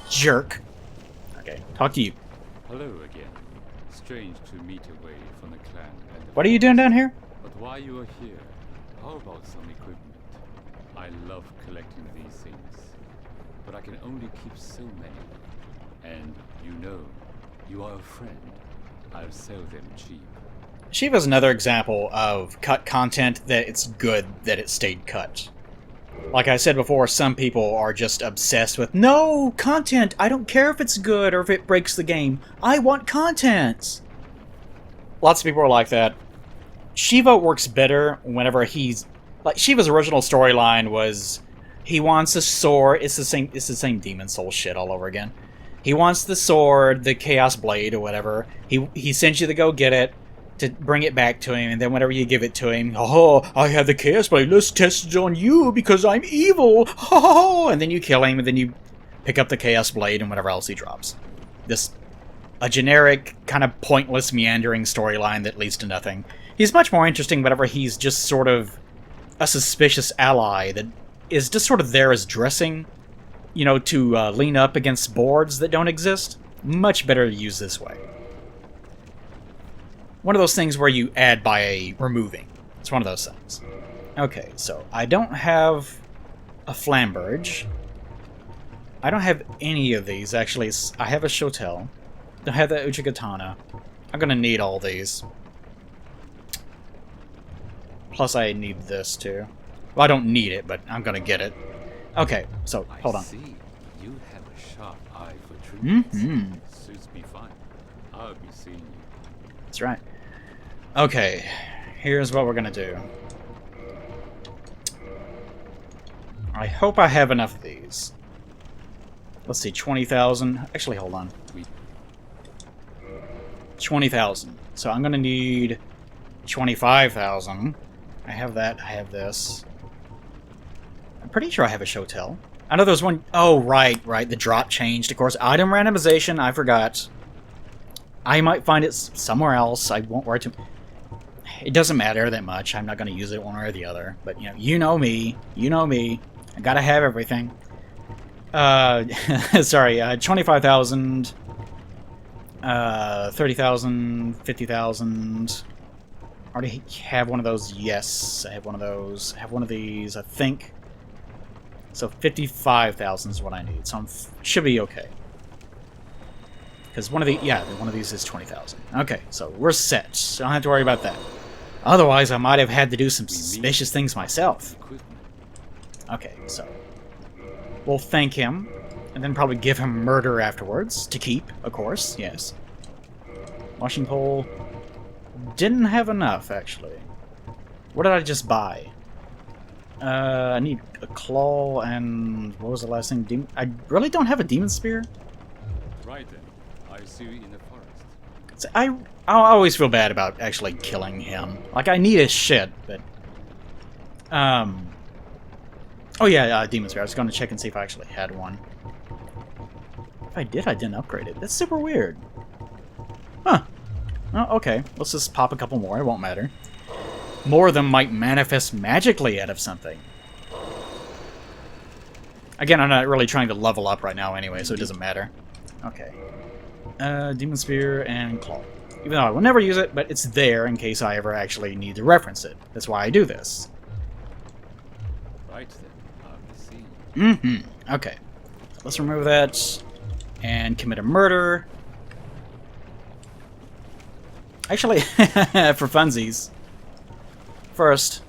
A: Jerk. Okay, talk to you.
E: Hello again. Strange to meet away from the clan.
A: What are you doing down here?
E: But while you are here, how about some equipment? I love collecting these things, but I can only keep so many. And you know, you are a friend. I'll sell them cheap.
A: Shiva's another example of cut content that it's good that it stayed cut. Like I said before, some people are just obsessed with, no, content! I don't care if it's good or if it breaks the game. I want content! Lots of people are like that. Shiva works better whenever he's... Like, Shiva's original storyline was... He wants a sword. It's the same Demon Soul shit all over again. He wants the sword, the Chaos Blade, or whatever. He sends you to go get it, to bring it back to him, and then whenever you give it to him, oh, I have the Chaos Blade, let's test it on you because I'm evil, oh, and then you kill him, and then you pick up the Chaos Blade and whatever else he drops. A generic, kind of pointless, meandering storyline that leads to nothing. He's much more interesting whenever he's just sort of a suspicious ally that is just sort of there as dressing, you know, to lean up against boards that don't exist. Much better to use this way. One of those things where you add by removing. It's one of those things. Okay, so I don't have a flamberge. I don't have any of these, actually. I have a shotel. Don't have the uchigatana. I'm gonna need all these. Plus I need this too. Well, I don't need it, but I'm gonna get it. Okay, so, hold on.
E: I see. You have a sharp eye for truth. Suits me fine. I'll be seeing you.
A: That's right. Okay, here's what we're gonna do. I hope I have enough of these. Let's see, 20,000. Actually, hold on. 20,000. So I'm gonna need 25,000. I have that. I have this. I'm pretty sure I have a shotel. I know there's one. Oh, right. The drop changed, of course. Item randomization. I forgot. I might find it somewhere else. I won't worry too. It doesn't matter that much. I'm not going to use it one way or the other. But you know me. You know me. I gotta have everything. Sorry. 25,000. 30,000. 50,000. Already have one of those. Yes, I have one of those. I have one of these, I think. So 55,000 is what I need. So should be okay. Because one of these is 20,000. Okay, so we're set. So I don't have to worry about that. Otherwise, I might have had to do some suspicious things myself. Okay, so we'll thank him, and then probably give him murder afterwards to keep, of course. Yes. Washing pole. Didn't have enough, actually. What did I just buy? I need a claw and... what was the last thing? I really don't have a demon spear?
E: Right then. I see you in the forest.
A: So I always feel bad about actually killing him. Like, I need his shit, but... Oh yeah, demon spear. I was going to check and see if I actually had one. If I did, I didn't upgrade it. That's super weird. Huh. Oh, okay. Let's just pop a couple more. It won't matter. More of them might manifest magically out of something. Again, I'm not really trying to level up right now anyway, so it doesn't matter. Okay. Demon Spear and Claw. Even though I will never use it, but it's there in case I ever actually need to reference it. That's why I do this.
E: Right then. I'll see.
A: Okay. Let's remove that. And commit a murder. Actually, for funsies. First.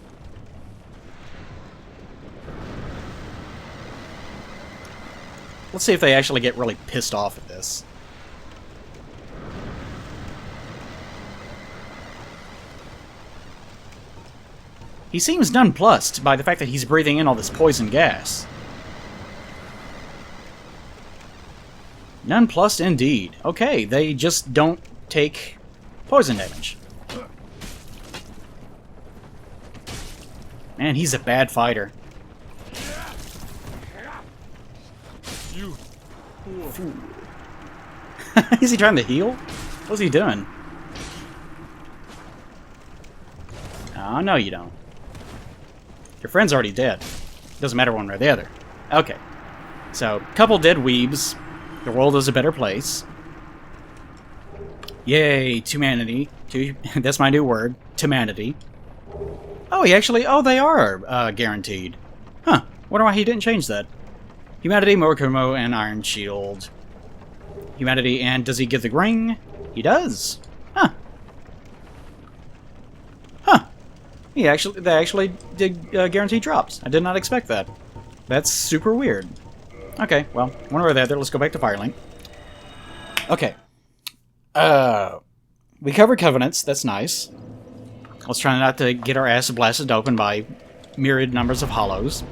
A: Let's see if they actually get really pissed off at this. He seems nonplussed by the fact that he's breathing in all this poison gas. Nonplussed indeed. Okay, they just don't take poison damage. Man, he's a bad fighter.
E: You.
A: Is he trying to heal? What's he doing? Oh, no you don't. Your friend's already dead. Doesn't matter one way or the other. Okay. So, couple dead weebs. The world is a better place. Yay, humanity. That's my new word. Humanity. Oh, they are guaranteed. Huh. Wonder why he didn't change that. Humanity, Morikumo, and Iron Shield. Humanity, and does he give the ring? He does. Huh. Huh. They actually did guarantee drops. I did not expect that. That's super weird. Okay, well, one way or the other, let's go back to Firelink. Okay. We covered Covenants, that's nice. Let's try not to get our ass blasted open by myriad numbers of hollows.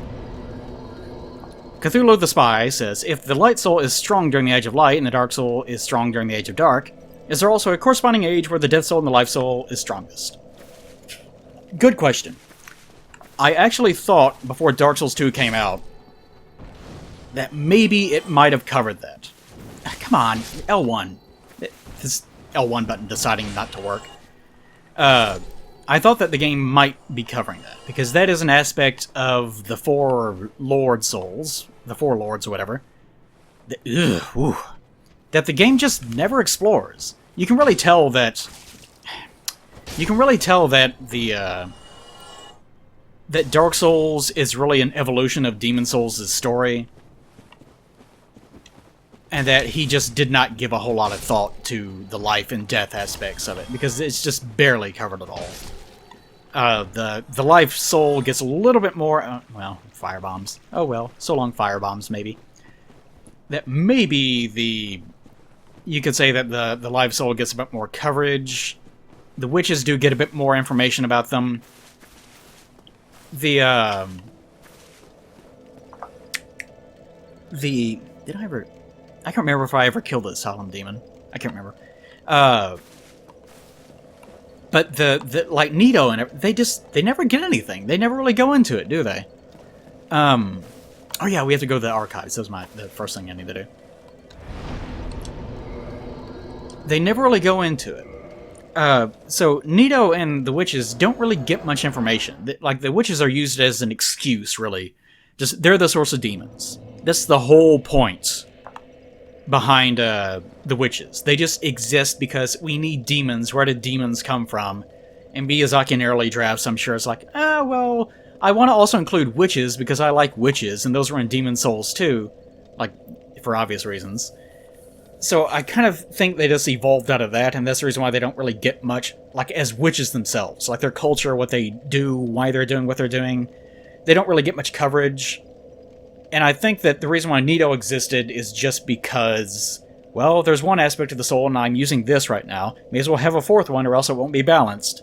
A: Cthulhu the Spy says, if the Light Soul is strong during the Age of Light and the Dark Soul is strong during the Age of Dark, is there also a corresponding age where the Death Soul and the Life Soul is strongest? Good question. I actually thought, before Dark Souls 2 came out, that maybe it might have covered that. Come on, L1. This L1 button deciding not to work. I thought that the game might be covering that, because that is an aspect of the four Lord Souls, the four Lords or whatever, that the game just never explores. You can really tell that that Dark Souls is really an evolution of Demon Souls' story, and that he just did not give a whole lot of thought to the life and death aspects of it, because it's just barely covered at all. The life soul gets a little bit more, well, firebombs. Oh well, so long firebombs, maybe. That maybe you could say that the life soul gets a bit more coverage. The witches do get a bit more information about them. Did I ever... I can't remember if I ever killed the Solemn Demon. I can't remember. But like Nito and they never get anything. They never really go into it, do they? Oh yeah, we have to go to the archives. That was the first thing I need to do. They never really go into it. So Nito and the witches don't really get much information. Like, the witches are used as an excuse, really. Just, they're the source of demons. That's the whole point behind the witches. They just exist because we need demons. Where did demons come from? And Miyazaki in early drafts, I'm sure, is like, well, I want to also include witches because I like witches, and those were in Demon Souls too. Like, for obvious reasons. So I kind of think they just evolved out of that, and that's the reason why they don't really get much, like, as witches themselves. Like, their culture, what they do, why they're doing what they're doing. They don't really get much coverage. And I think that the reason why Nito existed is just because, well, there's one aspect of the soul, and I'm using this right now. May as well have a fourth one, or else it won't be balanced.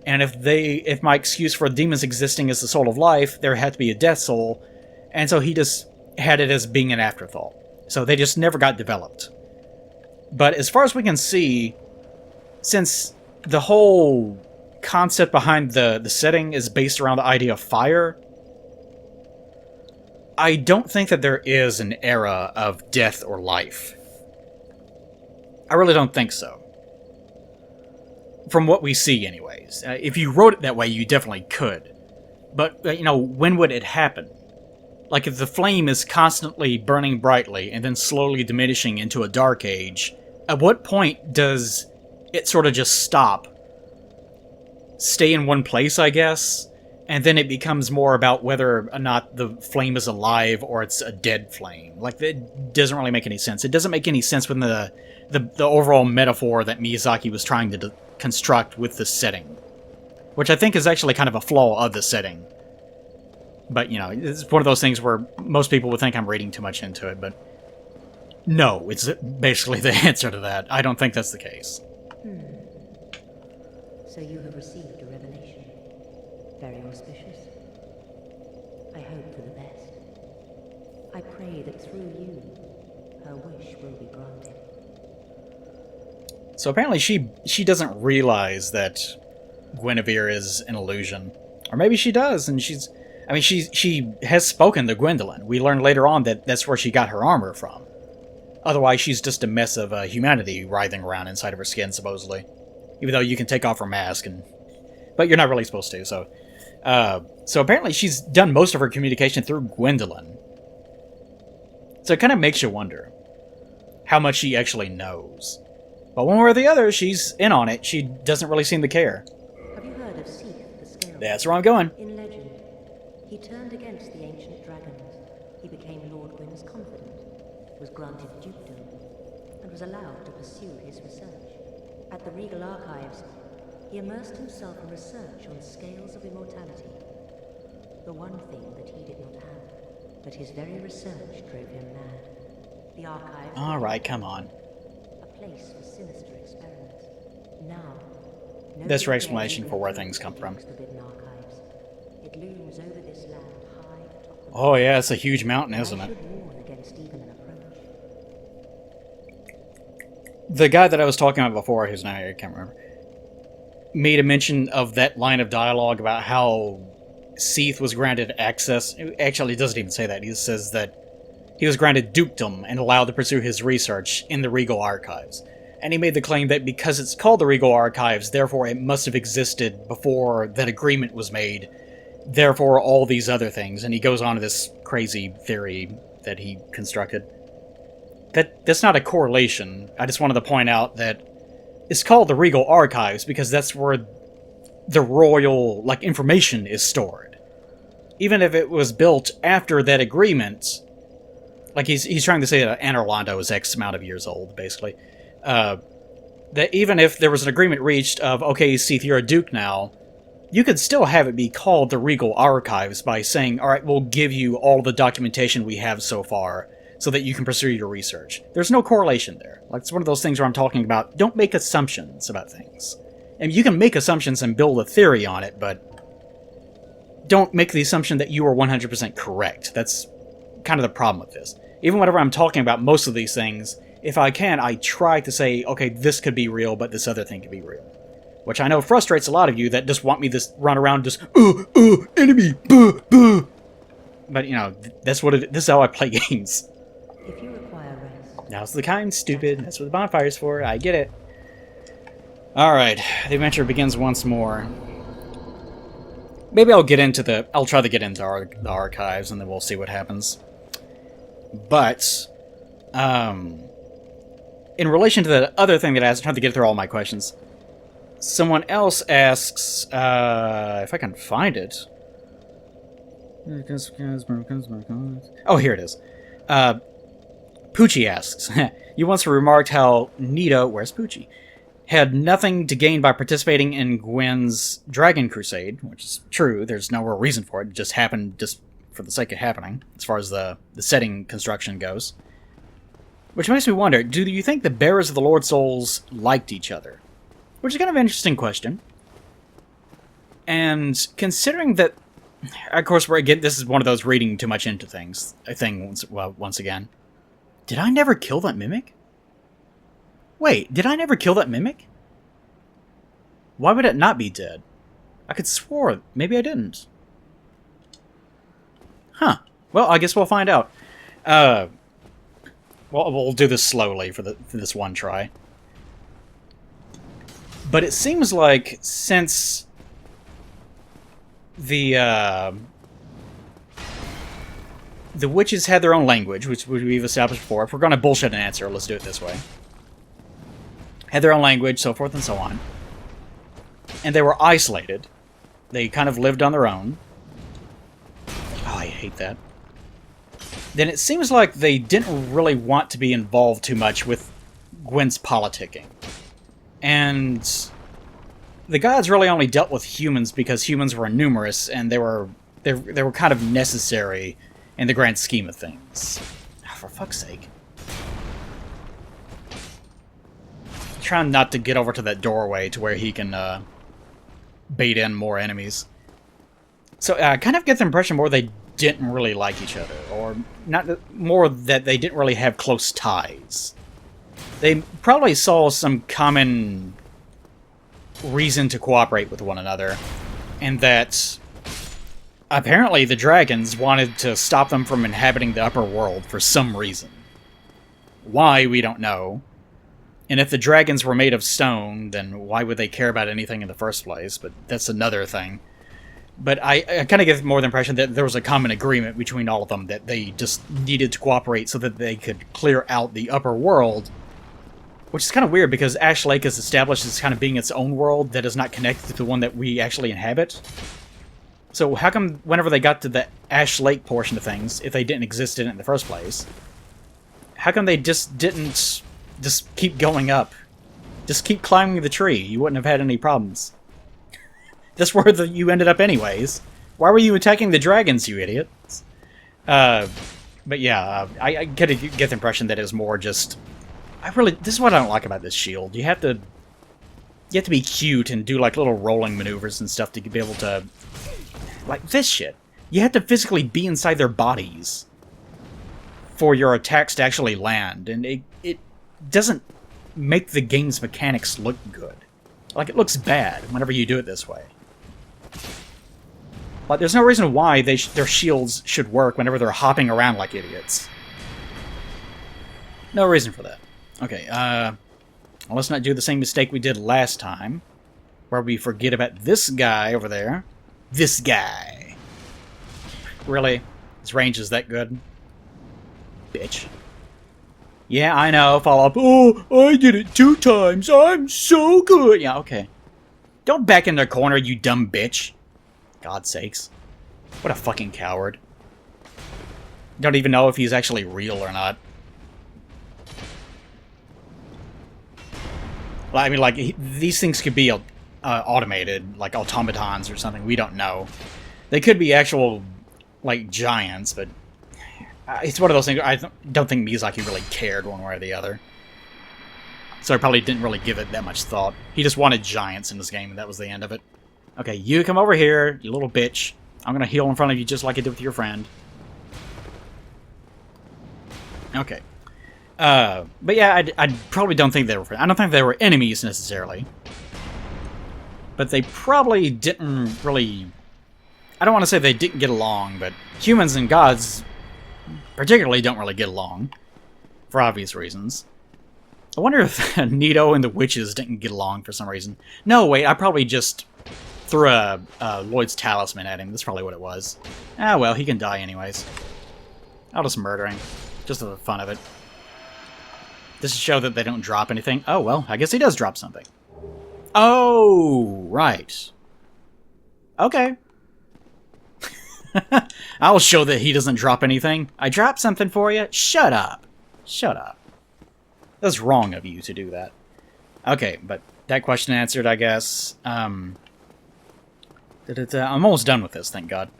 A: And if my excuse for demons existing is the soul of life, there had to be a death soul, and so he just had it as being an afterthought. So they just never got developed. But as far as we can see, since the whole concept behind the setting is based around the idea of fire, I don't think that there is an era of death or life. I really don't think so. From what we see, anyways. If you wrote it that way, you definitely could. But, when would it happen? Like, if the flame is constantly burning brightly and then slowly diminishing into a dark age, at what point does it sort of just stop? Stay in one place, I guess? And then it becomes more about whether or not the flame is alive or it's a dead flame. Like, it doesn't really make any sense. It doesn't make any sense within the overall metaphor that Miyazaki was trying to construct with the setting. Which I think is actually kind of a flaw of the setting. But, it's one of those things where most people would think I'm reading too much into it, but no, it's basically the answer to that. I don't think that's the case.
B: So you have received a revelation. Very auspicious. I hope for the best. I pray that through you, her wish will be granted.
A: So apparently she doesn't realize that Guinevere is an illusion. Or maybe she does, and she has spoken to Gwendolyn. We learn later on that that's where she got her armor from. Otherwise, she's just a mess of humanity writhing around inside of her skin, supposedly. Even though you can take off her mask, but you're not really supposed to, so... So apparently she's done most of her communication through Gwendolyn. So it kind of makes you wonder how much she actually knows. But one way or the other, she's in on it. She doesn't really seem to care.
B: Have you heard of Seath the Scale?
A: That's where I'm going.
B: In legend, he turned against the ancient dragons. He became Lord Gwyn's confidant, was granted dukedom, and was allowed to pursue his research. At the Regal Archives, he immersed himself in research on scales of immortality. The one thing that he did not have, but his very research drove him mad. The Archives...
A: Alright, come on.
B: A place for sinister experiments. Now...
A: That's your explanation for where things come from.
B: The Forbidden Archives. It looms over this land high atop the...
A: Oh yeah, it's a huge mountain, isn't it?
B: I should warn against even an approach.
A: The guy that I was talking about before, whose name I can't remember, made a mention of that line of dialogue about how Seath was granted access. Actually, he doesn't even say that. He says that he was granted dukedom and allowed to pursue his research in the Regal Archives. And he made the claim that because it's called the Regal Archives, therefore it must have existed before that agreement was made. Therefore, all these other things. And he goes on to this crazy theory that he constructed. That's not a correlation. I just wanted to point out that it's called the Regal Archives because that's where the royal, like, information is stored. Even if it was built after that agreement, like he's trying to say that Anor Londo is X amount of years old, basically. That even if there was an agreement reached of, okay, Seath, you're a Duke now, you could still have it be called the Regal Archives by saying, alright, we'll give you all the documentation we have so far so that you can pursue your research. There's no correlation there. Like, it's one of those things where I'm talking about, don't make assumptions about things. And you can make assumptions and build a theory on it, but don't make the assumption that you are 100% correct. That's kind of the problem with this. Even whenever I'm talking about most of these things, if I can, I try to say, okay, this could be real, but this other thing could be real. Which I know frustrates a lot of you that just want me to run around just, enemy, buh. But, you know, that's what this is how I play games.
B: If you require rest,
A: Now's the kind, stupid. That's what the bonfire's for. I get it. Alright, the adventure begins once more. Maybe I'll try to get into the archives, and then we'll see what happens. But, in relation to the other thing that I asked, I'm trying to get through all my questions. Someone else asks, if I can find it. Oh, here it is. Poochie asks, you once remarked how Nita, where's Poochie, had nothing to gain by participating in Gwen's Dragon Crusade, which is true. There's no real reason for it. It just happened just for the sake of happening, as far as the setting construction goes. Which makes me wonder, do you think the bearers of the Lord Souls liked each other? Which is kind of an interesting question. And considering that, of course, this is one of those reading too much into things, once again. Did I never kill that mimic? Wait, did I never kill that mimic? Why would it not be dead? I could swore maybe I didn't. Huh. Well, I guess we'll find out. Well, we'll do this slowly for this one try. But it seems like since the witches had their own language, which we've established before. If we're going to bullshit an answer, let's do it this way. Had their own language, so forth and so on. And they were isolated. They kind of lived on their own. Oh, I hate that. Then it seems like they didn't really want to be involved too much with Gwen's politicking. And the gods really only dealt with humans because humans were numerous and they were kind of necessary in the grand scheme of things. Oh, for fuck's sake. Trying not to get over to that doorway to where he can bait in more enemies. So I kind of get the impression more they didn't really like each other, or more that they didn't really have close ties. They probably saw some common reason to cooperate with one another, and that apparently the dragons wanted to stop them from inhabiting the upper world for some reason. Why, we don't know. And if the dragons were made of stone, then why would they care about anything in the first place? But that's another thing. But I kind of get more the impression that there was a common agreement between all of them that they just needed to cooperate so that they could clear out the upper world. Which is kind of weird because Ash Lake is established as kind of being its own world that is not connected to the one that we actually inhabit. So how come whenever they got to the Ash Lake portion of things, if they didn't exist in it in the first place, how come they just didn't just keep going up? Just keep climbing the tree. You wouldn't have had any problems. That's where you ended up anyways. Why were you attacking the dragons, you idiots? But yeah, I get the impression that it was more just... this is what I don't like about this shield. You have to be cute and do like little rolling maneuvers and stuff to be able to... Like this shit. You have to physically be inside their bodies for your attacks to actually land. And it doesn't make the game's mechanics look good. Like, it looks bad whenever you do it this way. Like, there's no reason why their shields should work whenever they're hopping around like idiots. No reason for that. Okay, Well, let's not do the same mistake we did last time, where we forget about this guy over there. This guy. Really? His range is that good? Bitch. Yeah, I know. Follow up. Oh, I did it 2 times. I'm so good. Yeah, okay. Don't back in the corner, you dumb bitch. God's sakes. What a fucking coward. Don't even know if he's actually real or not. I mean, like, these things could be automated, like automatons or something. We don't know. They could be actual, like, giants, but it's one of those things. I don't think Miyazaki really cared one way or the other. So I probably didn't really give it that much thought. He just wanted giants in this game, and that was the end of it. Okay, you come over here, you little bitch. I'm gonna heal in front of you just like I did with your friend. Okay. But yeah, I probably don't think they were... I don't think they were enemies, necessarily. But they probably didn't really... I don't want to say they didn't get along, but humans and gods particularly don't really get along. For obvious reasons. I wonder if Nito and the witches didn't get along for some reason. No, wait, I probably just threw a Lloyd's talisman at him. That's probably what it was. Ah, well, he can die anyways. I'll just murder him. Just for the fun of it. Just to show that they don't drop anything. Oh, well, I guess he does drop something. Oh, right. Okay. I'll show that he doesn't drop anything. I dropped something for you? Shut up. Shut up. That's wrong of you to do that. Okay, but that question answered, I guess. I'm almost done with this, thank God.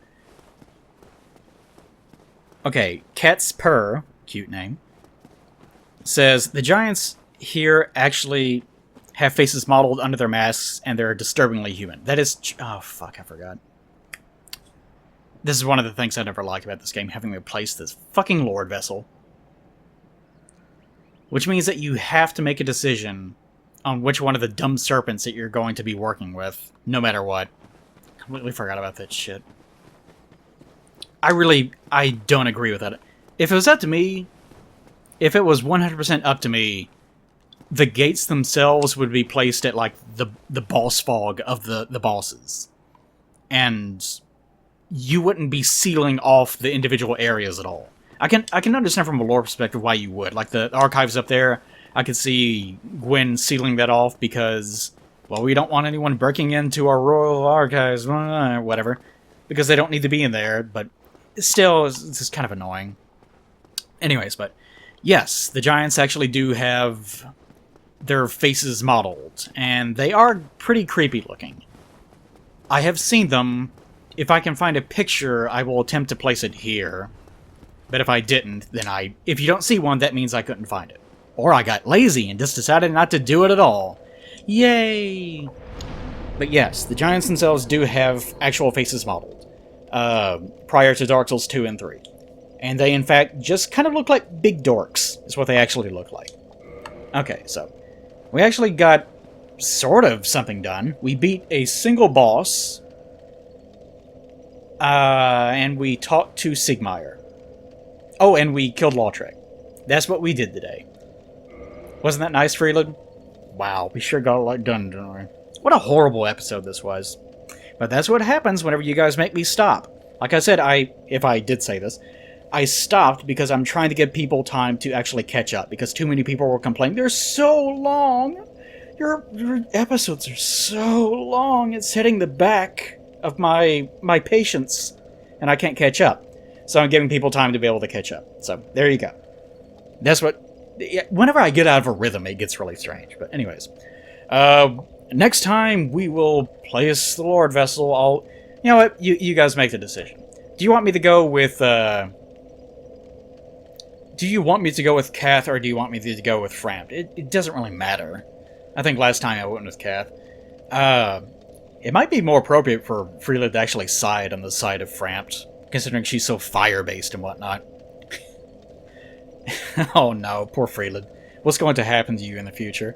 A: Okay, Cat's Purr, cute name, says, the giants here actually have faces modeled under their masks, and they're disturbingly human. That is... Oh, fuck, I forgot. This is one of the things I never liked about this game, having replaced this fucking Lord vessel. Which means that you have to make a decision on which one of the dumb serpents that you're going to be working with, no matter what. Completely forgot about that shit. I don't agree with that. If it was up to me, if it was 100% up to me, the gates themselves would be placed at, like, the boss fog of the bosses. And you wouldn't be sealing off the individual areas at all. I can understand from a lore perspective why you would. Like, the archives up there, I could see Gwen sealing that off because, well, we don't want anyone breaking into our royal archives, whatever. Because they don't need to be in there, but still, it's just kind of annoying. Anyways, but yes, the giants actually do have their faces modeled, and they are pretty creepy looking. I have seen them. If I can find a picture, I will attempt to place it here. But if I didn't, then if you don't see one, that means I couldn't find it. Or I got lazy and just decided not to do it at all. Yay! But yes, the giants themselves do have actual faces modeled. Prior to Dark Souls 2 and 3. And they, in fact, just kind of look like big dorks, is what they actually look like. Okay, so we actually got sort of something done. We beat a single boss. And we talked to Sigmire. Oh, and we killed Lautrec. That's what we did today. Wasn't that nice, Freeland? Wow, we sure got a lot done, didn't we? What a horrible episode this was. But that's what happens whenever you guys make me stop. Like I said, if I did say this, I stopped because I'm trying to give people time to actually catch up, because too many people were complaining, they're so long! Your episodes are so long, it's hitting the back of my patience, and I can't catch up. So I'm giving people time to be able to catch up. So, there you go. That's what... Whenever I get out of a rhythm, it gets really strange. But anyways. Next time, we will place the Lord Vessel. You know what? You guys make the decision. Do you want me to go with... Do you want me to go with Kath, or do you want me to go with Frampt? It doesn't really matter. I think last time I went with Kath. It might be more appropriate for Freeland to actually side on the side of Frampt, considering she's so fire-based and whatnot. Oh no, poor Freeland. What's going to happen to you in the future?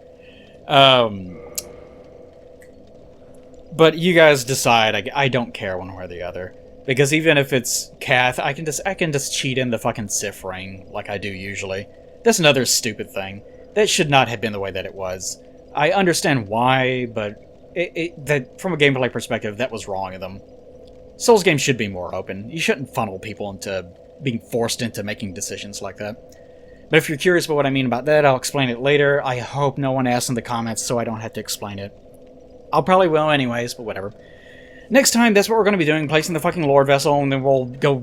A: But you guys decide. I don't care one way or the other. Because even if it's Kath, I can just cheat in the fucking Sif ring, like I do usually. That's another stupid thing. That should not have been the way that it was. I understand why, but that from a gameplay perspective, that was wrong of them. Souls games should be more open. You shouldn't funnel people into being forced into making decisions like that. But if you're curious about what I mean about that, I'll explain it later. I hope no one asks in the comments so I don't have to explain it. I'll probably will anyways, but whatever. Next time, that's what we're going to be doing, placing the fucking Lord Vessel, and then we'll go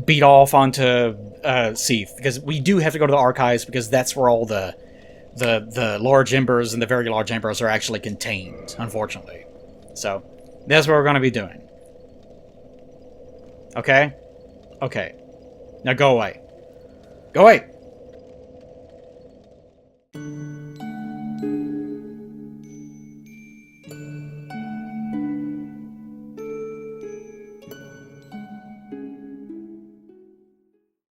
A: beat off onto Seath, because we do have to go to the archives, because that's where all the large embers and the very large embers are actually contained, unfortunately. So, that's what we're going to be doing. Okay? Okay. Now go away. Go away!